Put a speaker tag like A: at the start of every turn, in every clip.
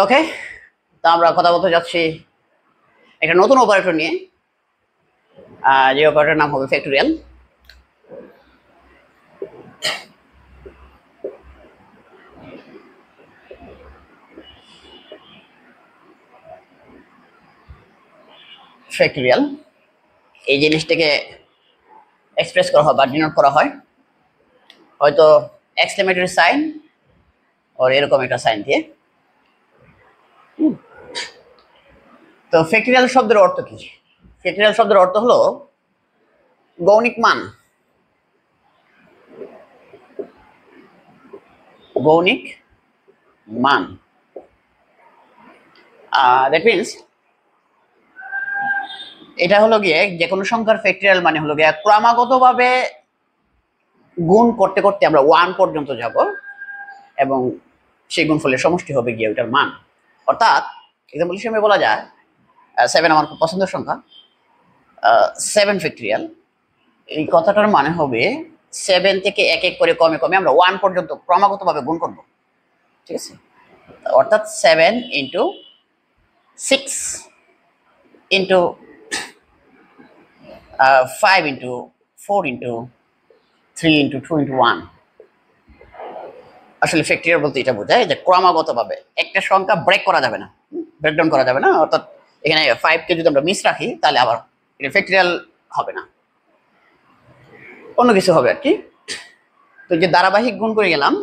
A: ওকে, তা আমরা কথা বলতে যাচ্ছি একটা নতুন অপারেটর নিয়ে। যে অপারেটর নাম হবে ফ্যাক্টোরিয়াল। ফ্যাক্টোরিয়াল এই জিনিসটাকে এক্সপ্রেস করা হয় বা ডিনোট করা হয় হয়তো এক্সক্লেমেটরি সাইন আর এরকম একটা সাইন দিয়ে। তো ফ্যাক্টোরিয়াল শব্দের অর্থ কি? ফ্যাক্টোরিয়াল শব্দের অর্থ হলো গৌণিক মান। গৌণিক মান দ্যাট মিনস এটা হলো গিয়ে যে কোনো সংখ্যার ফ্যাক্টোরিয়াল মানে হলো গিয়ে ক্রমাগতভাবে গুণ করতে করতে আমরা 1 পর্যন্ত যাব এবং সেই গুণফলের সমষ্টি হবে গিয়ে ওইটার মান। অর্থাৎ এক্সাম্পল হিসেবে বলা যায় 7 আমার খুব পছন্দের সংখ্যা, 7 ফ্যাক্টোরিয়াল। এই কথাটার মানে হবে 7 থেকে এক এক করে কমে কমে আমরা 1 পর্যন্ত ক্রমাগতভাবে গুণ করব, ঠিক আছে? অর্থাৎ 7 into 6 into 5 into 4 into 3 into 2 into 1। আসলে ফ্যাক্টোরিয়াল বলতে এটা বোঝায় যে ক্রমাগতভাবে একটা সংখ্যা ব্রেক করা যাবে না, ব্রেকডাউন করা যাবে না। অর্থাৎ এখানে 5 কে যদি আমরা মিস রাখি তাহলে আবার এটা ফ্যাক্টোরিয়াল হবে না, অন্য কিছু হবে আর কি। তো যে ধারাবাহিক গুণ করে গেলাম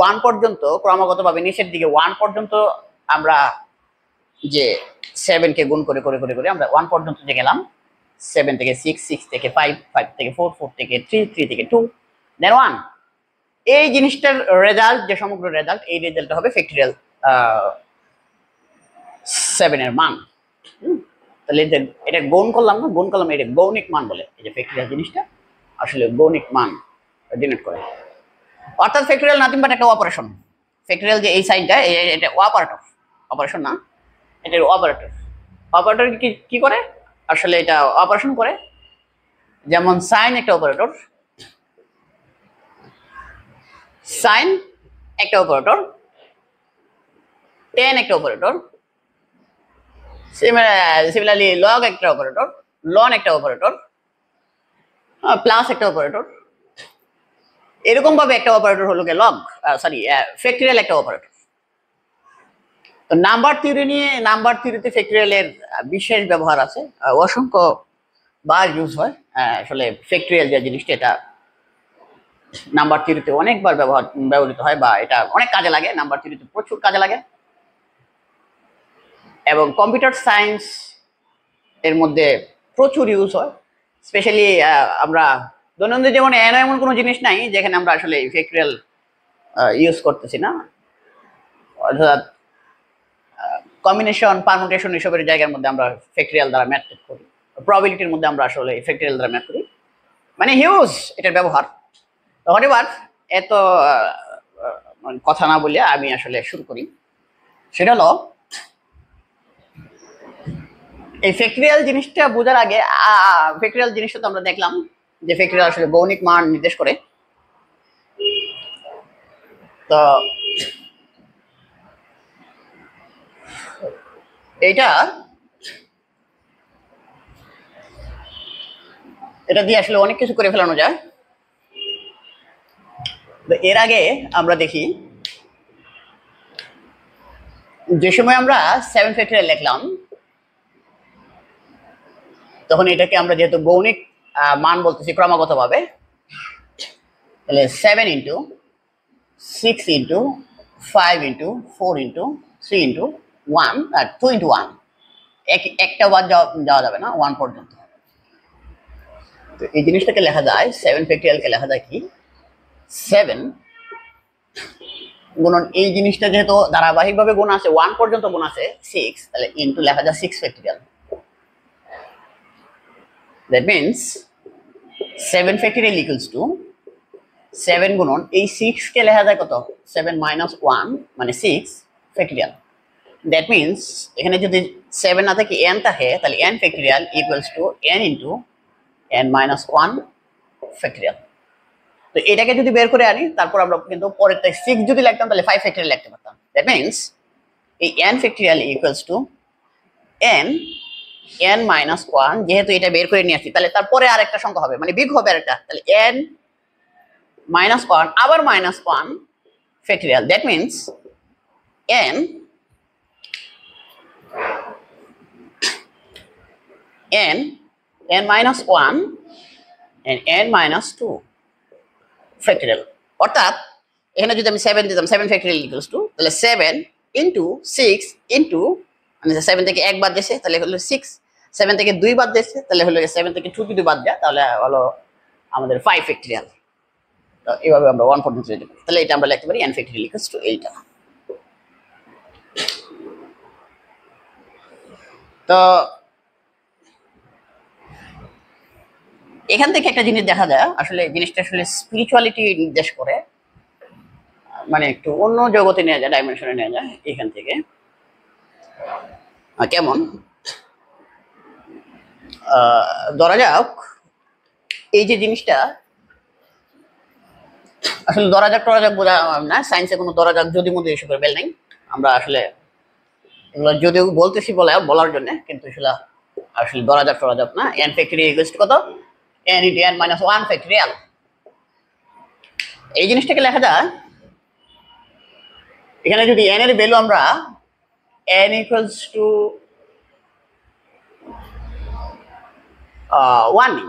A: 1 পর্যন্ত ক্রমাগতভাবে নিচের দিকে 1 পর্যন্ত আমরা যে 7 কে গুণ করে করে করে করে আমরা 1 পর্যন্ত যে গেলাম, 7 থেকে 6, 6 থেকে 5, 5 থেকে 4, 4 থেকে 3, 3 থেকে 2, দেন 1। এই জিনিসটার রেজাল্ট, যে সমগ্র রেজাল্ট, এই রেজাল্টটা হবে ফ্যাক্টোরিয়াল 7 এর মান। তাহলে এটা গুণ করলাম না, গুণ করলাম, এটা গৌণিক মান বলে। এই যে ফ্যাক্টোরিয়াল জিনিসটা আসলে গৌণিক মান ডিনোট করে। অর্থাৎ ফ্যাক্টোরিয়াল নাথিং বাট একটা অপারেশন। ফ্যাক্টোরিয়াল যে এই সাইনটা, এটা অপারেটর, অপারেশন না, এটা অপারেটর। অপারেটর কি করে? আসলে এটা অপারেশন করে। যেমন সাইন একটা অপারেটর, সাইন একটা অপারেটর, টেন একটা অপারেটর, সিমিলারলি লগ একটা অপারেটর, লন একটা অপারেটর, প্লাস একটা অপারেটর। এরকম ভাবে একটা অপারেটর হলো গিয়ে লগ, সরি, ফ্যাক্টোরিয়াল একটা অপারেটর। তো নাম্বার থিওরি নিয়ে, নাম্বার থিওরিতে ফ্যাক্টোরিয়ালের বিশেষ ব্যবহার আছে, অসংখ্য বার ইউজ হয়। আসলে ফ্যাক্টোরিয়াল যে জিনিসটা, এটা নাম্বার থিওরিতে অনেকবার ব্যবহৃত হয় বা এটা অনেক কাজে লাগে। নাম্বার থিওরিতে প্রচুর কাজে লাগে এবং কম্পিউটার সায়েন্স এর মধ্যে প্রচুর ইউজ হয়। স্পেশালি আমরা দৈনন্দিন জীবনে এমন কোনো জিনিস নাই যেখানে আমরা আসলে ফ্যাক্টোরিয়াল ইউজ করতেছি না। অর্থাৎ কম্বিনেশন, পারমুটেশন এসবের জায়গার মধ্যে আমরা ফ্যাক্টোরিয়াল দ্বারা ম্যাথ করি, প্রবাবিলিটির মধ্যে আমরা আসলে ফ্যাক্টোরিয়াল দ্বারা ম্যাথ করি, মানে হিউজ এটার ব্যবহার। তখন এবার এত কথা না বলে আমি আসলে শুরু করি। সেটা হলো এই ফ্যাক্টোরিয়াল জিনিসটা বোঝার আগে, ফ্যাক্টোরিয়াল জিনিসটা তো আমরা দেখলাম যে ফ্যাক্টোরিয়াল আসলে গৌণিক মান নির্দেশ করে। তো এটা দিয়ে আসলে অনেক কিছু করে ফেলানো যায়। তো এর আগে আমরা দেখি যে সময় আমরা 7 ফ্যাক্টোরিয়াল লিখলাম, তখন এটাকে আমরা যেহেতু গৌণিক মান বলতেছি ক্রমাগতভাবে, তাহলে 7 into 6 into 5 into 4 into 3 into 1 আর 2 ইন্টু 1, একটা বাদ যাওয়া যাবে না 1 পর্যন্ত। তো এই জিনিসটাকে লেখা যায়, 7 ফ্যাক্টোরিয়ালকে লেখা যায় কি 7 গুণন এই জিনিসটা যেহেতু ধারাবাহিকভাবে গুণ আছে, 1 পর্যন্ত গুণ আছে 6, তাহলে ইন্টু লেখা যায় 6 factorial. That means 7 factorial equals to 7 গুণন এই 6 কে লেখা যায় কত, 7 মাইনাস 1 মানে 6 ফ্যাক্টোরিয়াল। দ্যাট মিনস এখানে যদি 7 না থাকে n থাকে, তাহলে n factorial equals to n into n minus 1 factorial. তো এটাকে যদি বের করে আনি, তারপর আমরা কিন্তু পরের 6 যদি লিখতাম তাহলে 5 ফ্যাক্টোরিয়াল লিখতে পারতাম। দ্যাট মিনস এই n factorial equals two n minus 1, যেহেতু এটা বের করে নিয়ে আসছি তাহলে তারপরে আরেকটা সংখ্যা হবে, মানে বিগ হবে আরেকটা, তাহলে n মাইনাস 1 আবার minus 1 factorial. That means n minus 1 and n minus 2 factorial. অর্থাৎ এখানে যদি আমি 7 দিতাম, 7 ফ্যাক্টরিয়াল ইকুয়ালস টু, তাহলে 7 ইন্টু 6 ইন্টু, মানে 7 থেকে 1 বাদ দিয়েছে তাহলে হলো 6, 7 থেকে 2 বাদ দিয়েছে তাহলে হলো 7 থেকে 2 যদি বাদ দেয় তাহলে হলো আমাদের 5 ফ্যাক্টরিয়াল। তো এইভাবে আমরা 1 পর্যন্ত যেতে পারি। তাহলে এটা আমরা লিখতে পারি n ফ্যাক্টরিয়াল ইকুয়ালস টু এইটা। তো এখান থেকে একটা জিনিস দেখা যায়, আসলে জিনিসটা আসলে স্পিরিচুয়ালিটি নির্দেশ করে, মানে একটু অন্য জগতে নিয়ে যায়, ডাইমেনশনে নিয়ে যায়। এখান থেকে কেমন ধরা যাক এই যে জিনিসটা, আসলে ধরা যাক বোঝা না, সায়েন্সে কোনো ধরা যাক যদি মধ্যে এসবের বেল নেই। আমরা আসলে এগুলো যদিও বলতেছি বলার জন্য, কিন্তু আসলে ধরা যাক না। n ফ্যাক্টরিয়াল ইকুয়ালস টু কত? n into n minus 1 factorial. এই জিনিসটাকে লেখা যায়, এখানে যদি n এর ভ্যালু আমরা n ইকুয়ালস টু 1 নিই,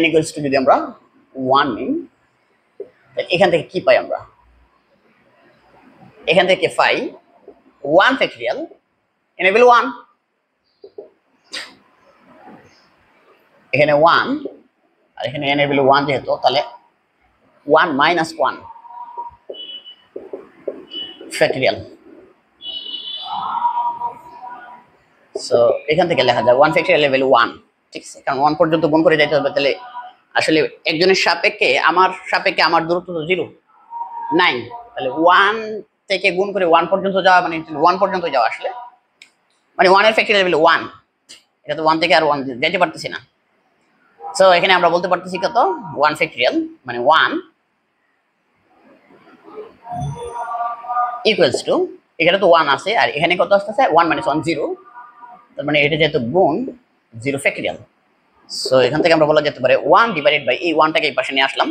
A: n ইকুয়ালস টু যদি আমরা 1 নিই, এখান থেকে কি পাই আমরা? এখান থেকে পাই 1 ফ্যাক্টরিয়াল, n এর ভ্যালু 1, এখানে 1 আর এখানে n এর ভ্যালু 1 যেহেতু, তাহলে 1 মাইনাস 1 ফ্যাক্টরিয়াল। সো এখান থেকে লেখা যায় 1 ফ্যাক্টরিয়াল ভ্যালু 1, ঠিক আছে? কারণ 1 পর্যন্ত গুণ করে যাইতে হবে। তাহলে আসলে একজনের সাপেক্ষে আমার দূরত্ব তো 0, 9, তাহলে 1 থেকে গুণ করে 1 পর্যন্ত যাওয়া, মানে 1 পর্যন্ত যাওয়া আসলে মানে 1 এর ফ্যাক্টরিয়াল ভ্যালু 1, এটা তো 1 থেকে আর 1 যেতে পারতেছি না। সো এখানে আমরা বলতে পারতেছি কত? 1 ফ্যাক্টরিয়াল মানে 1 ইকুয়ালস টু, এখানে তো 1 আছে আর এখানে কত আসতেছে? 1 মাইনাস 1 0, তার মানে এটা যেহেতু গুণ 0 ফ্যাক্টরিয়াল। সো এখান থেকে আমরা বলা যেতে পারে 1 ডিভাইডেড বাই এই 1টাকে এই পাশে নিয়ে আসলাম,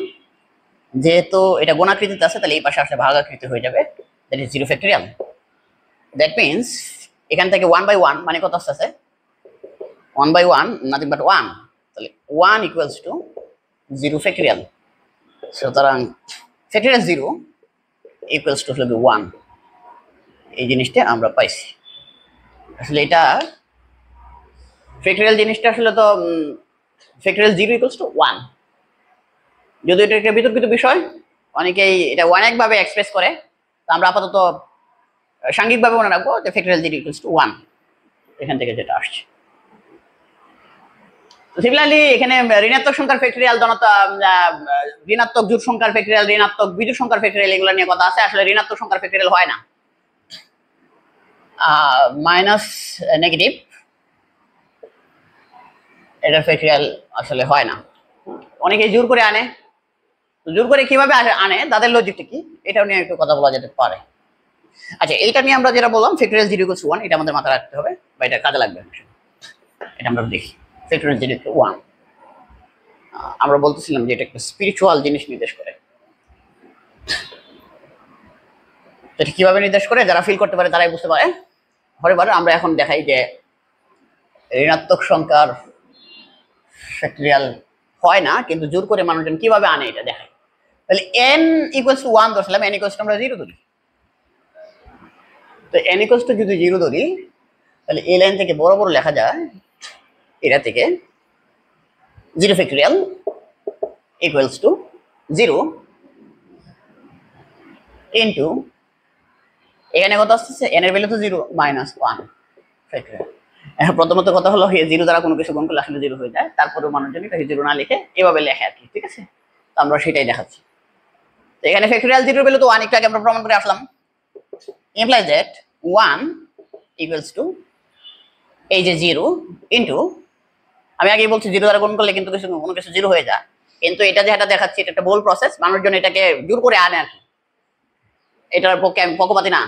A: যেহেতু এটা গুণাকৃতিতে আছে তাহলে এই পাশে আসলে ভাগাকৃতি হয়ে যাবে, that is 0 factorial. That means এখান থেকে 1 বাই 1 মানে কত আসতেছে? 1 বাই 1 নাথিং বাট 1, তাহলে 1 ইকুয়ালস টু 0 ফ্যাক্টরিয়াল। সুতরাং ফ্যাক্টরিয়াল 0 ইকুয়ালস টু হলো 1, এই জিনিসটা আমরা পাইছি। আসলে এটা ফ্যাক্টরিয়াল জিনিসটা আসলে তো ফ্যাক্টরিয়াল 0 ইকুয়ালস টু 1, যদি এটা একটা বিতর্কিত বিষয়, অনেকেই এটা অনেকভাবে এক্সপ্রেস করে, তো আমরা আপাতত সাংঘিকভাবে মনে রাখবো যে ফ্যাক্টরিয়াল 0 ইকুয়ালস টু 1, এখান থেকে যেটা আসছে। সিমিলারলি এখানে ঋণাত্মক সংখ্যার ফ্যাক্টরিয়াল, ঋণাত্মক জোড় সংখ্যার ফ্যাক্টরিয়াল, ঋণাত্মক বিজোড় সংখ্যার ফ্যাক্টরিয়াল, এগুলো নিয়ে কথা আছে। আসলে ঋণাত্মক সংখ্যার ফ্যাক্টরিয়াল হয় না, মাইনাস নেগেটিভ এটার ফ্যাক্টরিয়াল আসলে হয় না। অনেকেই জোর করে আনে, জোর করে কিভাবে আনে, তাদের লজিকটা কি, এটাও নিয়ে একটু কথা বলা যেতে পারে। আচ্ছা, এইটা নিয়ে আমরা যেটা বললাম ফ্যাক্টরিয়াল 0 ইকুয়ালস টু 1, এটা আমাদের মাথায় রাখতে হবে বা এটা কাজে লাগবে। এটা আমরা দেখি ফ্যাক্টরিয়াল 0 ইকুয়াল টু 1, আমরা বলতেছিলাম যে এটা একটা স্পিরিচুয়াল জিনিস নির্দেশ করে। এটা কিভাবে নির্দেশ করে, যারা ফিল করতে পারে তারাই বুঝতে পারে। হরেবার আমরা এখন দেখাই যে ঋণাত্মক সংখ্যার ফ্যাক্টরিয়াল হয় না, কিন্তু জোর করে মানুষজন কিভাবে আনে এটা দেখায়। তাহলে n equals to 1 ধরছিলাম, n equals to আমরা 0 ধরি। তো n ইকুয়ালস টু যদি 0 ধরি, তাহলে এই লাইন থেকে বড় বড় লেখা যায়, এটা থেকে 0 ফ্যাক্টরিয়াল ইকুয়ালস টু 0 ইন্টু, এখানে কত আসছে? n এর ভ্যালু তো 0 মাইনাস 1 ফ্যাক্টরিয়াল। এখন প্রথমত কথা হলো 0 দ্বারা কোনো কিছু গুণ করলে আসলে 0 হয়ে যায়, তারপরেও মানুষজন এটা 0 না লিখে এভাবে লেখে আর কি, ঠিক আছে? তো আমরা সেটাই দেখাচ্ছি। তো এখানে ফ্যাক্টরিয়াল 0 ভ্যালু তো 1, একটু আগে আমরা প্রমাণ করে আসলাম, ইমপ্লাইজ দ্যাট 1 ইকুয়ালস টু এই যে 0 ইন্টু, আমি আগেই বলছি 0 দ্বারা গুণ করলে কিন্তু কোনো কিছু 0 হয়ে যায়, কিন্তু এটা যেটা দেখাচ্ছি এটা একটা বোল প্রসেস, মানুষজন এটাকে জোর করে আনে আর কি। এটার পক্ষে আমি পক্ষপাতি না।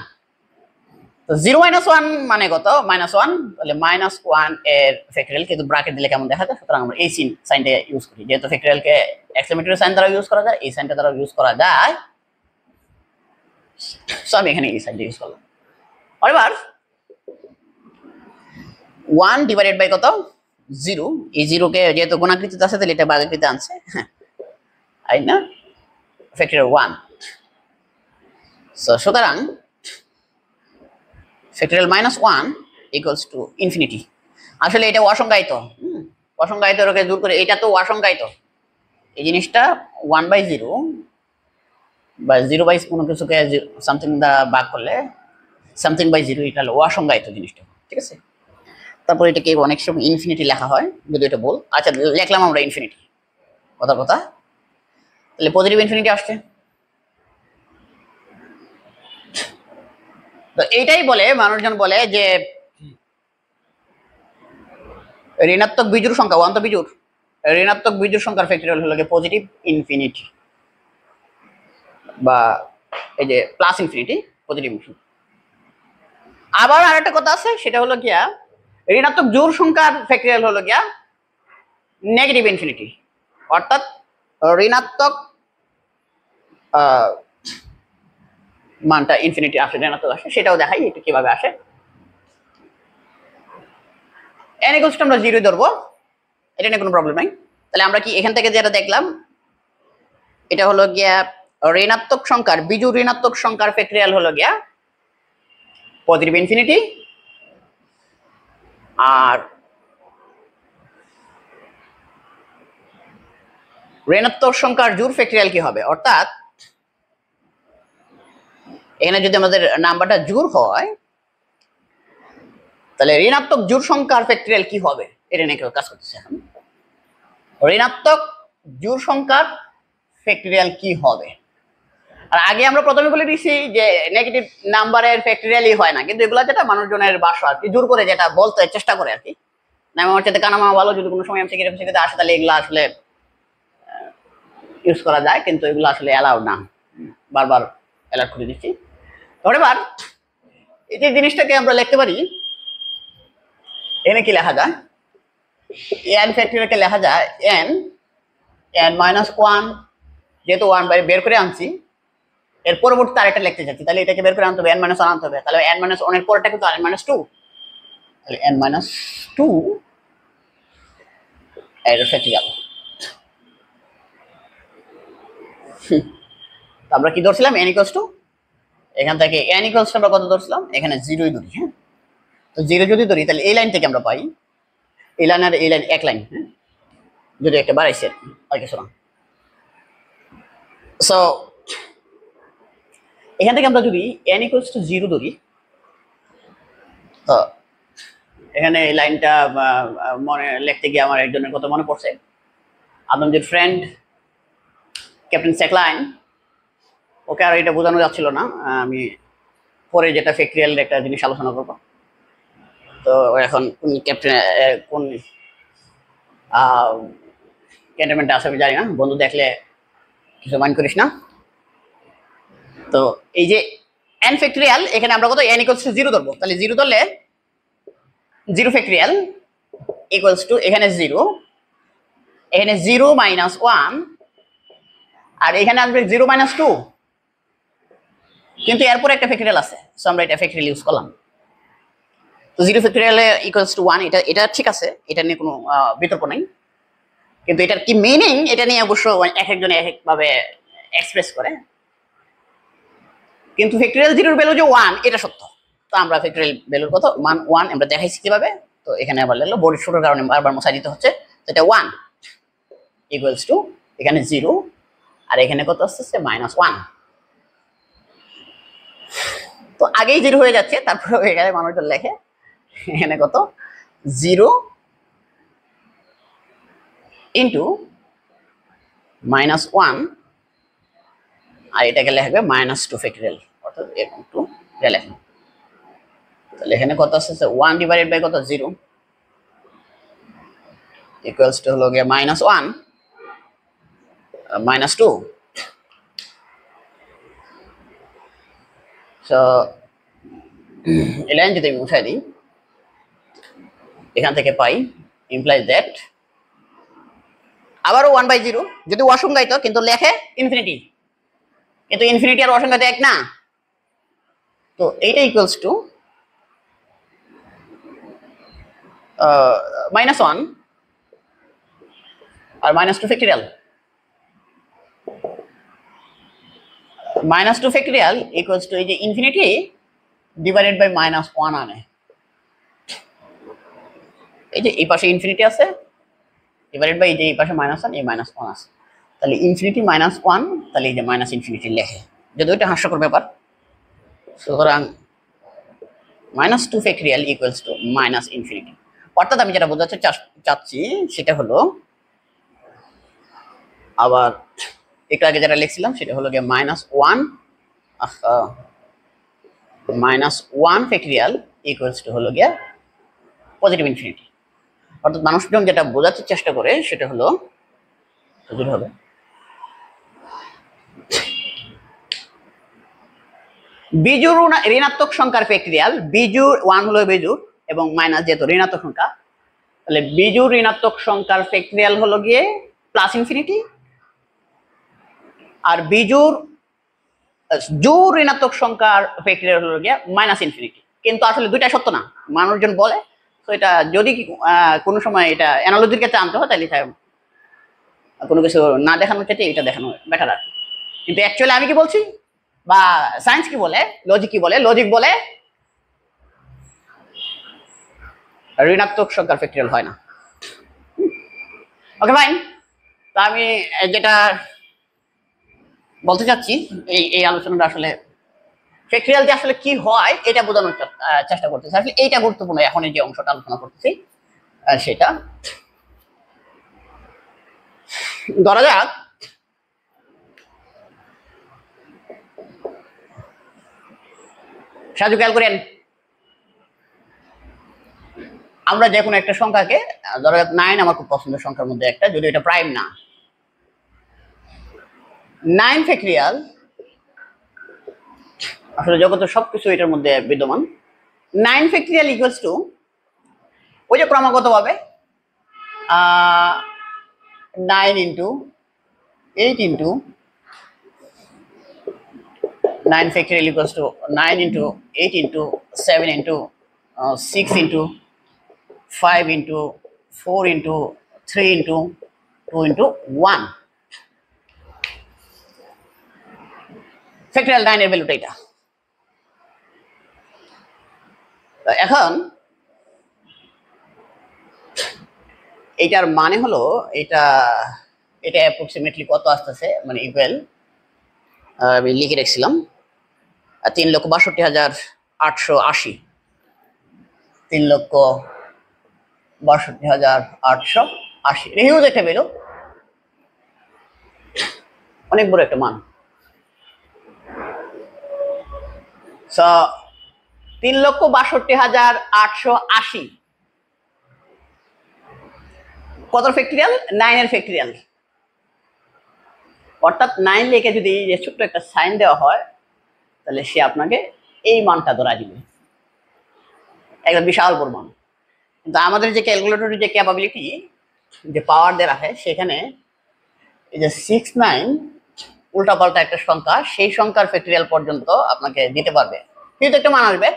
A: তো 0 - 1 মানে কত? -1, তাহলে -1 এর ফ্যাক্টরিয়াল, কিন্তু ব্র্যাকেট দিলে কেমন দেখা যায়, সুতরাং আমরা এই সাইনটা ইউজ করি, যেহেতু ফ্যাক্টরিয়ালকে এক্সক্লেমেটরি সাইন দ্বারা ইউজ করা যায়, এই সাইনটা দ্বারা ইউজ করা যায়, সো আমি এখানে এই সাইনটা ইউজ করলাম। এবার 1 ডিভাইডেড বাই কত? 0, এই 0 কে যেহেতু গুণাকৃতিতে আছে তাহলে এটা ভাগাকৃতিতে আনছে, হ্যাঁ তাই না, ফ্যাক্টরিয়াল 1, সো সুতরাং ফ্যাক্টরিয়াল -1 ইকুয়ালস টু ইনফিনিটি। আসলে এটা অসংজ্ঞায়িত, অসংজ্ঞায়িত রকে দূর করে, এটা তো অসংজ্ঞায়িত, এই জিনিসটা 1/0 বা 0 বাই কোনো কিছুকে সামথিং দ্বারা ভাগ করলে সামথিং বাই 0, এটা হলো অসংজ্ঞায়িত জিনিসটা, ঠিক আছে। তারপর এটাকে অনেক সময় ইনফিনিটি লেখা হয়, যদি এটা বল, আচ্ছা লিখলাম আমরা ইনফিনিটি, কথার কথা, তাহলে পজিটিভ ইনফিনিটি আসছে। তো এইটাই বলে মানুষজন বলে যে ঋণাত্মক বিজোড় সংখ্যা, অন্ত বিজোড় ঋণাত্মক বিজোড় সংখ্যার ফ্যাক্টরিয়াল হলো পজিটিভ ইনফিনিটি, বা এই যে প্লাস ইনফিনিটি, পজিটিভ ইনফিনিটি। আবার আরেকটা কথা আছে, সেটা হলো গিয়া ঋণাত্মক জোড় সংখ্যার ফ্যাক্টরিয়াল হলো গিয়া নেগেটিভ ইনফিনিটি, অর্থাৎ ঋণাত্মক মানটা ইনফিনিটি আসে, ঋণাত্মক আসে, সেটাও দেখাই এটা কিভাবে আসে। n ইকুয়ালস টু আমরা 0 ধরবো, এটা নিয়ে কোনো প্রবলেম নাই। তাহলে আমরা কি এখান থেকে যেটা দেখলাম, এটা হলো গিয়া ঋণাত্মক সংখ্যার, বিজোড় ঋণাত্মক সংখ্যার ফ্যাক্টরিয়াল হলো গিয়া পজিটিভ ইনফিনিটি, আর ঋণাত্মক সংখ্যার জোড় ফ্যাক্টরিয়াল কি হবে, অর্থাৎ এখানে যদি আমাদের নাম্বারটা জোড় হয় তাহলে ঋণাত্মক জোড় সংখ্যার ফ্যাক্টরিয়াল কি হবে, এটা নিয়ে কেউ কাজ করতেছে এখন। ঋণাত্মক জোড় সংখ্যার ফ্যাক্টরিয়াল কি হবে, আর আগে আমরা প্রথমে বলে দিয়েছি যে নেগেটিভ নাম্বারের ফ্যাক্টরিয়ালই হয় না, কিন্তু এগুলা যেটা মানুষজনের ভাষা আর কি, জোর করে যেটা বলতে চেষ্টা করে আর কি, না আমার চাইতে কানামা ভালো, যদি কোনো সময় এমসিকিউ আসে তাহলে এগুলো আসলে ইউজ করা যায়, কিন্তু এগুলো আসলে অ্যালাউড না, বারবার অ্যালার্ট করে দিচ্ছি। এবার এই যে জিনিসটাকে আমরা লিখতে পারি, এনে কি লেখা যায়, n ফ্যাক্টরিয়ালকে লেখা যায় n-1, যেহেতু 1 বাইরে বের করে আনছি, এর পরবর্তী আরেকটা লিখতে যাচ্ছি, তাহলে এটাকে বের করে আনতে হবে, n-1 আনতে হবে, তাহলে n-1 এর পরটা কিন্তু n-2, তাহলে n-2 এর ফ্যাক্টরিয়াল। আমরা কি ধরছিলাম, n ইকুয়ালস টু, এখান থেকে n ইকুয়ালস টু আমরা কত ধরছিলাম, এখানে 0ই ধরি, হ্যাঁ, তো 0 যদি ধরি তাহলে এই লাইন থেকে আমরা পাই, এই লাইন আর এই লাইন এক লাইন, হ্যাঁ, যদি একটা বাড়াইছে আর কিছু না। সো এখান থেকে আমরা যদি n ইকুয়ালস টু 0 ধরি, তো এখানে এই লাইনটা মনে লিখতে গিয়ে আমার একজনের কথা মনে পড়ছে, আদমজির ফ্রেন্ড ক্যাপ্টেন সেকলাইন, ওকে আর এটা বোঝানো যাচ্ছিল না, আমি পরে যেটা ফ্যাক্টরিয়াল একটা জিনিস আলোচনা করবো। তো এখন কোন ক্যাপ্টেন কোন ক্যান্টনমেন্টে আছে আমি জানি না, বন্ধু দেখলে কিছু মাইন্ড করিস না। তো এই যে n ফ্যাক্টরিয়াল, এখানে আমরা কত n ইকুয়ালস টু 0 ধরবো, তাহলে 0 ধরলে 0 ফ্যাক্টরিয়াল ইকুয়ালস টু এখানে 0, এখানে 0 - 1, আর এখানে আসবে 0 - 2, কিন্তু এরপর একটা ফ্যাক্টরিয়াল আছে, সো আমরা এটা ফ্যাক্টরিয়াল ইউজ করলাম। তো 0 ফ্যাক্টরিয়াল ইকুয়ালস টু 1, এটা ঠিক আছে, এটা নিয়ে কোনো বিতর্ক নাই, কিন্তু এটার কি মিনিং এটা নিয়ে অবশ্য এক একজন এক একভাবে এক্সপ্রেস করে, কিন্তু ফ্যাক্টরিয়াল 0 এর ভ্যালু যে 1 এটা সত্য। তো আমরা ফ্যাক্টরিয়াল ভ্যালুর কত মান 1 আমরা দেখাইছি কিভাবে, তো এখানে আবার লিখলো, বোর্ড ছোটোর কারণে বারবার মুছাই দিতে হচ্ছে, তো এটা 1 ইকুয়ালস টু এখানে 0, আর এখানে কত আসছে -1, তো আগেই 0 হয়ে যাচ্ছে, তারপরে এখানে মানুষজন লেখে এখানে কত 0 ইন্টু -1, আর এটাকে লিখবে -2 ফ্যাক্টরিয়াল, অর্থাৎ এরকম 2 এটা লেখবে, তাহলে এখানে কত আসছে 1 ডিভাইডেড বাই কত 0 ইকুয়ালস টু হলো গিয়ে -1 -2, সো এই লাইন যদি আমি উঠাই দিই, এখান থেকে পাই ইমপ্লাইজ দ্যাট আবারও 1/0 যদি অসংজ্ঞায়িত কিন্তু লেখে ইনফিনিটি, কিন্তু ইনফিনিটি আর অসংজ্ঞায়িত এক না, তো এইটা ইকুয়ালস টু -1 আর -2 ফ্যাক্টরিয়াল। -2 ফ্যাক্টরিয়াল ইকুয়ালস টু এই যে ইনফিনিটি ডিভাইডেড বাই -1 আনে, এই যে এই পাশে ইনফিনিটি আছে ডিভাইডেড বাই এই যে এই পাশে -1 এই -1 আছে, তাহলে ইনফিনিটি -1, তাহলে এই যে মাইনাস ইনফিনিটি লেখে, যদি ওইটা হাস্যকর ব্যাপার। সুতরাং -2 factorial equals two minus infinity. অর্থাৎ আমি যেটা বোঝাতে চাচ্ছি সেটা হলো, আবার একটু আগে যেটা লিখছিলাম সেটা হলো গিয়ে -1 ফ্যাক্টরিয়াল ইকুয়ালস টু হলো গিয়ে পজিটিভ ইনফিনিটি। অর্থাৎ মানুষজন যেটা বোঝাতে চেষ্টা করে সেটা হলো হবে বিজুর ঋণাত্মক সংখ্যার ফ্যাক্টরিয়াল, বিজুর 1 হলো বিজুর এবং মাইনাস যেহেতু ঋণাত্মক সংখ্যা, তাহলে বিজুর ঋণাত্মক সংখ্যার ফ্যাক্টরিয়াল হলো গিয়ে প্লাস ইনফিনিটি, আর বিজুর জোর ঋণাত্মক সংখ্যার ফ্যাক্টরিয়াল হলো গিয়ে মাইনাস ইনফিনিটি। কিন্তু আসলে দুইটাই সত্য না, মানুষজন বলে। তো এটা যদি কোনো সময় এটা অ্যানালজির ক্ষেত্রে আনতে হয় তাহলে কোনো কিছু না দেখানোর ক্ষেত্রে এটা দেখানো বেটার আর। কিন্তু অ্যাকচুয়ালি আমি কি বলছি বা সায়েন্স কি বলে, লজিক কি বলে, লজিক বলে ঋণাত্মক সংখ্যার ফ্যাক্টরিয়াল হয় না। Okay fine. তা আমি যেটা বলতে চাচ্ছি এই আলোচনাটা আসলে ফ্যাক্টরিয়াল যে আসলে কি হয় এটা বোঝানোর চেষ্টা করতেছি। আসলে এইটা গুরুত্বপূর্ণ, এখন এই যে অংশটা আলোচনা করতেছি সেটা। ধরা যাক সাহায্য খেয়াল করেন, আমরা যে কোনো একটা সংখ্যাকে, ধরা যাক 9 আমার খুব পছন্দের সংখ্যার মধ্যে একটা, যদি এটা প্রাইম না, 9 ফ্যাক্টরিয়াল আসলে জগতের সবকিছু এটার মধ্যে বিদ্যমান। 9 ফ্যাক্টরিয়াল ইকুয়ালস টু ওই যে ক্রমাগতভাবে 9 into 8 into 9 factorial equals to 9 into 8 into 7 into 6 into 5 into 4 into 3 into 2 into 1 factorial 9 এর ভ্যালুটা এটা। এখন এটার মানে হলো এটা অ্যাপ্রক্সিমেটলি কত আসতেছে, মানে ইকুয়াল আমি লিখে রেখেছিলাম 3,62,880, 3,62,880 হিউজ একটা ভ্যালু, অনেক বড় একটা মান। 3,62,880 কত ফ্যাক্টরিয়াল? 9 এর ফ্যাক্টরিয়াল। অর্থাৎ 9 লিখে যদি ছোট্ট একটা সাইন দেওয়া হয় তাহলে সে আপনাকে এই মানটা ধরা দিবে, একটা বিশাল বড় মান। কিন্তু আমাদের যে ক্যালকুলেটরের যে ক্যাপাবিলিটি, যে পাওয়ার দেওয়া হয়, সেখানে এই যে 6-9 উল্টাপাল্টা একটা সংখ্যা, সেই সংখ্যার ফ্যাক্টরিয়াল পর্যন্ত আপনাকে দিতে পারবে, কিন্তু একটা মান আসবে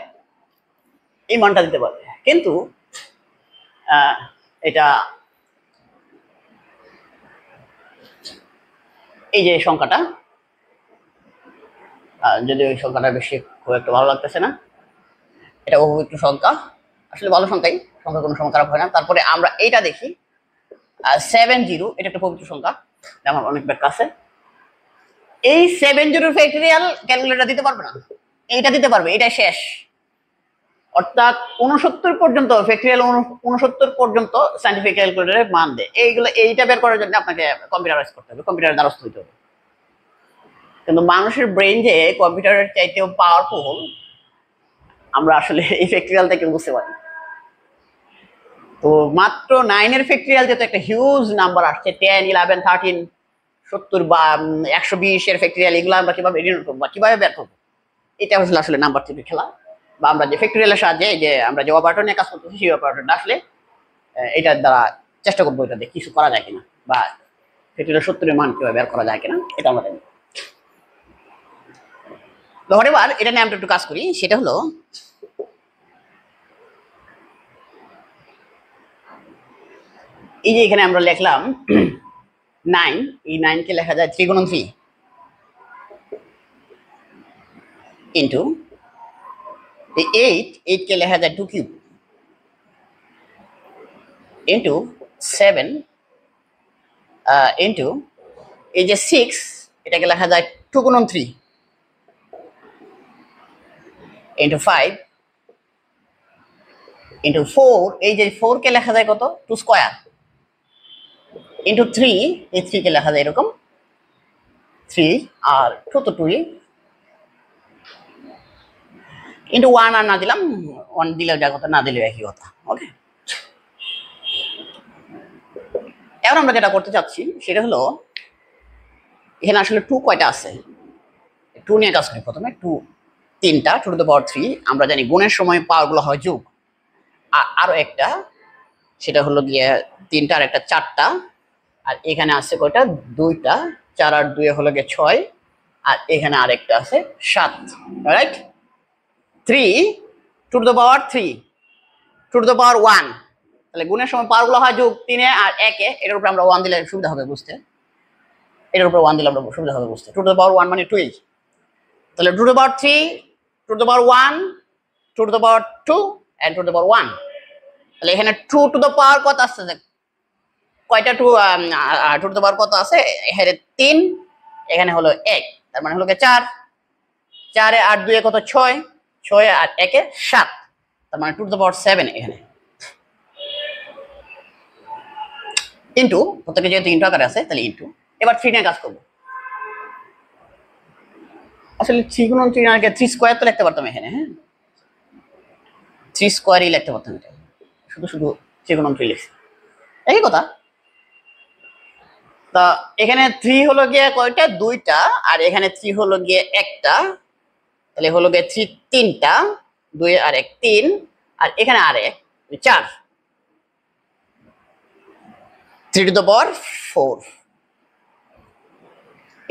A: এই মানটা দিতে পারবে। কিন্তু এটা এই যে সংখ্যাটা, যদি ওই সংখ্যাটা বেশি খুব একটা ভালো লাগতেছে না, এটা অপবিত্র সংখ্যা, আসলে ভালো সংখ্যাই, সংখ্যা কোনো সংখ্যা খারাপ হয় না। তারপরে আমরা এইটা দেখি 70, এটা একটা পবিত্র সংখ্যা, আমার অনেক ব্যাখ্যা আছে। এই 70 ফ্যাক্টরিয়াল ক্যালকুলেটর দিতে পারবে না, এইটা দিতে পারবে, এটা শেষ। অর্থাৎ 69 পর্যন্ত ফ্যাক্টরিয়াল 69 পর্যন্ত সাইন্টিফিক ক্যালকুলেটরের মান দেয়। এইটা বের করার জন্য আপনাকে কম্পিউটারাইজ করতে হবে, কম্পিউটারের দ্বারস্থ হতে হবে। কিন্তু মানুষের ব্রেন যে কম্পিউটারের চাইতেও পাওয়ারফুল, আমরা আসলে এই ফ্যাক্টরিয়াল থেকে বুঝতে পারি। তো মাত্র 9 এর ফ্যাক্টরিয়াল যেহেতু একটা হিউজ নাম্বার আসছে, 10, 11, 13, 70 বা 120 এর ফ্যাক্টরিয়াল, এগুলো আমরা কিভাবে বের করবো? এটা আসলে আসলে নাম্বার থিওরি খেলা, বা আমরা যে ফ্যাক্টরিয়ালের সাহায্যে যে আমরা যে অপারেটর নিয়ে কাজ করতেছি সেই অপারেটরটা আসলে এটার দ্বারা চেষ্টা করবো এটা দিয়ে কিছু করা যায় কিনা, বা ফ্যাক্টরিয়াল সত্যের মান কিভাবে বের করা যায় কিনা এটা আমরা দেখবো। তো এবার এটা নিয়ে আমরা একটু কাজ করি, সেটা হলো এই যে এখানে আমরা লিখলাম 9, এই 9 কে লেখা যায় 3 গুণন 3 ইন্টু এই 8 কে লেখা যায় 2 কিউব ইন্টু 7 ইন্টু এই যে 6 এটাকে লেখা যায় 2 গুণন 3 ইন্টু 5 ইন্টু 4, এই যে 4 কে লেখা যায় কত 2 স্কয়ার ইন্টু 3, এই 3 কে লেখা যায় এরকম 3 আর 2 তো 2 ইন্টু 1 আর না দিলাম 1 দিলেও যা কথা না দিলেও একই কথা। ওকে, এবার আমরা যেটা করতে চাচ্ছি সেটা হলো এখানে আসলে 2 কয়টা আছে 2 নিয়ে কাজ করি। প্রথমে 2 3টা 2 টু দ্য পাওয়ার 3, আমরা জানি গুণের সময় পাওয়ারগুলো হয় যোগ, আরো একটা সেটা হলো গিয়ে 3টা আর একটা 4টা, আর এখানে আছে কয়টা 2টা, 4 আর 2 হলো গিয়ে 6, আর এখানে আরেকটা আছে 7, right. 3 2 to the power 3 2 to the পাওয়ার 1, তাহলে গুণের সময় পাওয়ারগুলো হয় যোগ 3 আর 1 এটার উপরে আমরা 1 দিলে সুবিধা হবে বুঝতে, এটার উপরে 1 দিলে আমরা সুবিধা হবে বুঝতে। 2 টু দ্য পাওয়ার 1 মানে 12, তাহলে 2 to the power 3 2 to the power 1 2 to the power 2 and 2 to the পাওয়ার 1, তাহলে এখানে 2 টু দ্য পাওয়ার কত আছে কয়টা 2 2 টু দ্য পাওয়ার কত আছে এখানে 3, এখানে হলো 1, তার মানে হলো 4, 4 এ 8 2 এ কত 6, 6 আর 1 এ 7, তার মানে 2 টু দ্য পাওয়ার 7 এখানে ইনটু প্রত্যেকটা যেহেতু ইনটু আকারে আছে তাহলে ইনটু। এবার 3 নিয়ে কাজ করব, আসলে 3 গুণন 3 আগে 3 স্কয়ার তো লিখতে পারতাম এখানে, হ্যাঁ 3 স্কয়ারই লিখতে পারতাম, এটা শুধু শুধু 3 গুণন 3 লিখছি একই কথা। তা এখানে 3 হলো গিয়ে কয়টা 2টা, আর এখানে 3 হলো গিয়ে একটা, তাহলে হলো গিয়ে 3 3টা 2 আর 1 3, আর এখানে আর 1 4, 3 টু দ্য পাওয়ার 4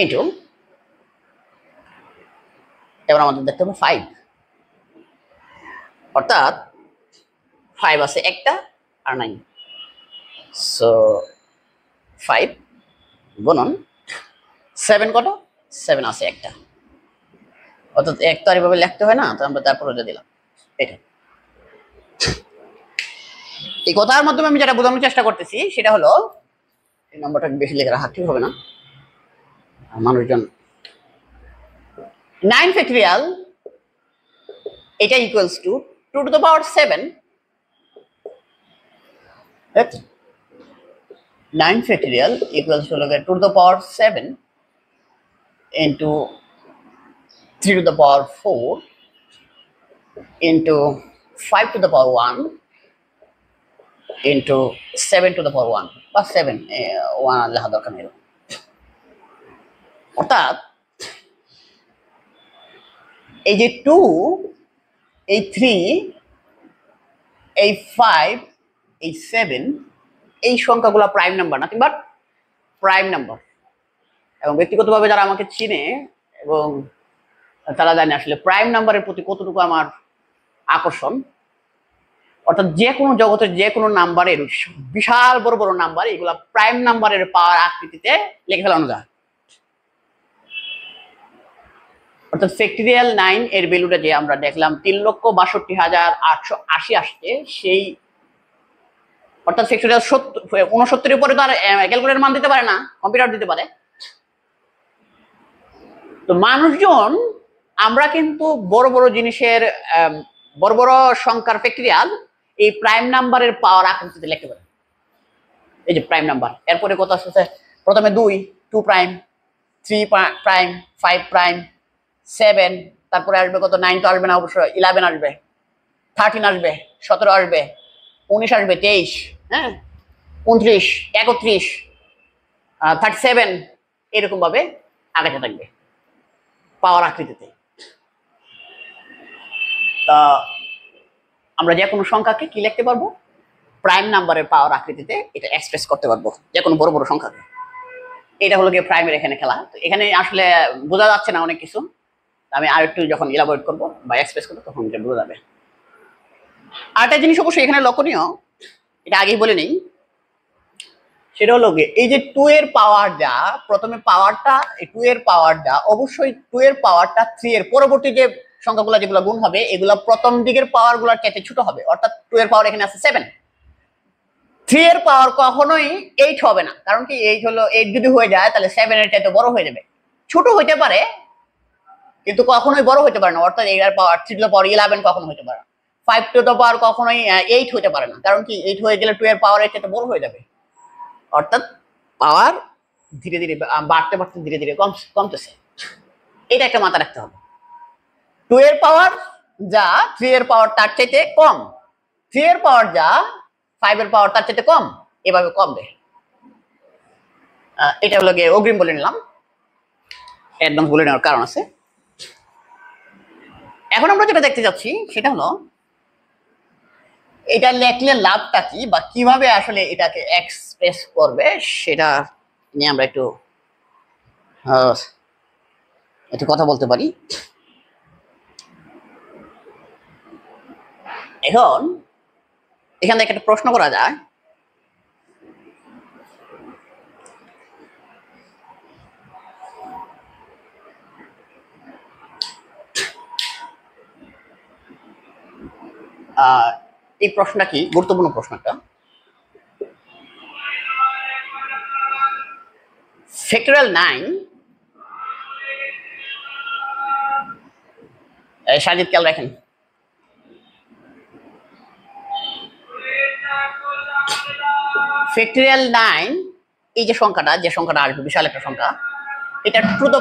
A: ইনটু, এবার আমাদের দেখতে হবে 5, অর্থাৎ 5 আছে একটা আর 9, সো 5 গুণন 7 কত 7 আছে একটা, অর্থাৎ এক তো আর এভাবে লিখতে হয় না, তো আমরা তারপর ওটা দিলাম। এটা এই কথার মাধ্যমে আমি যেটা বোঝানোর চেষ্টা করতেছি সেটা হলো এই নম্বরটা বেশি লেখা রাখা ঠিক হবে না, মানুষজন 9 ফ্যাক্টরিয়াল এটা equals to 2 to the power 7, 9 factorial equals two 2 to the power 7 into 3 to the power 4 into 5 to the power 1 into 7 to the power 1 বা 7 1 লেখা দরকার নেই। অর্থাৎ এই যে 2 এই 3 এই 5 এই 7 এই সংখ্যাগুলো prime number nothing but prime number, এবং ব্যক্তিগতভাবে যারা আমাকে চিনে এবং তারা জানে আসলে প্রাইম নাম্বারের প্রতি কতটুকু আমার আকর্ষণ। অর্থাৎ যে কোনো জগতের যে কোনো নাম্বারের বিশাল বড় বড় নাম্বার এগুলা প্রাইম নাম্বারের পাওয়ার আকৃতিতে লিখে ফেলানো যায়। অর্থাৎ ফ্যাক্টরিয়াল 9 এর ভ্যালুটা যে আমরা দেখলাম 3,62,880 আসছে, সেই অর্থাৎ ফ্যাক্টরিয়াল 69 উপরে তো আর ক্যালকুলেটর মান দিতে পারে না, কম্পিউটার দিতে পারে। তো মানুষজন আমরা কিন্তু বড় বড় জিনিসের বড় বড় সংখ্যার ফ্যাক্টরিয়াল এই প্রাইম নাম্বারের পাওয়ার আকৃতিতে লিখতে পারে। এই যে প্রাইম নাম্বার, এরপরে কত আসছে প্রথমে 2 প্রাইম 3 প্রাইম 5 প্রাইম 7, তারপরে আসবে কত 9 তো আসবে না অবশ্যই, 11 আসবে 13 আসবে 17 আসবে 19 আসবে 23, হ্যাঁ 29 31 37 এরকম ভাবে আগাতে থাকবে পাওয়ার আকৃতিতে। তা আমরা যে কোনো সংখ্যাকে কি লিখতে পারবো, প্রাইম নাম্বারের পাওয়ার আকৃতিতে এটা এক্সপ্রেস করতে পারবো, যে কোনো বড় বড় সংখ্যাকে। এটা হলো গিয়ে প্রাইমের এখানে খেলা। তো এখানে আসলে বোঝা যাচ্ছে না অনেক কিছু, আমি আর একটু যখন ইলাবোরেট করবো বা এক্সপ্রেস করবো তখন এটা বোঝা যাবে। আরেকটা জিনিস অবশ্যই এখানে লক্ষণীয়, এটা আগেই বলে নেই, সেটা হলো গিয়ে এই যে 2 এর পাওয়ার যা, প্রথমে পাওয়ারটা 2 এর পাওয়ার যা, অবশ্যই 2 এর পাওয়ারটা 3 এর পরবর্তী যে সংখ্যাগুলো যেগুলো গুণ হবে এগুলো প্রথম দিকের পাওয়ার গুলোর চাইতে ছোট হবে। অর্থাৎ 2 এর পাওয়ার এখানে আছে 7, 3 এর পাওয়ার কখনোই 8 হবে না। কারণ কি 8 হলো 8 যদি হয়ে যায় তাহলে 7 এর চাইতে বড় হয়ে যাবে। ছোট হইতে পারে কিন্তু কখনোই বড় হইতে পারে না। অর্থাৎ 8 এর পাওয়ার 3 টু দ্য পাওয়ার 11 কখনো হইতে পারে না। 5 টু দ্য পাওয়ার কখনোই 8 হইতে পারে না। কারণ কি 8 হয়ে গেলে 2 এর পাওয়ার এর চাইতে বড় হয়ে যাবে। অর্থাৎ পাওয়ার ধীরে ধীরে বাড়তে বাড়তে ধীরে ধীরে কমতেছে। এটা একটা মাথা রাখতে হবে। 2 এর পাওয়ার যা 3 এর পাওয়ার তার চাইতে কম, 3 এর পাওয়ার যা 5 এর পাওয়ার তার চাইতে কম, এভাবে কমবে। এটা হলো গিয়ে অগ্রিম বলে নিলাম, অ্যাডভান্স বলে নেওয়ার কারণ আছে। এখন আমরা যেটা দেখতে যাচ্ছি সেটা হলো এটা লেখলে লাভটা কি বা কিভাবে আসলে এটাকে এক্সপ্রেস করবে সেটা নিয়ে আমরা একটু কথা বলতে পারি। এখন এখান থেকে একটা প্রশ্ন করা যায়, এই প্রশ্নটা কি গুরুত্বপূর্ণ প্রশ্ন একটা। ফ্যাক্টরিয়াল 9, সাজিদ খেয়াল রাখেন, ফ্যাক্টরিয়াল 9 এই যে সংখ্যাটা আসবে বিশাল একটা সংখ্যা, এটা টু দ্য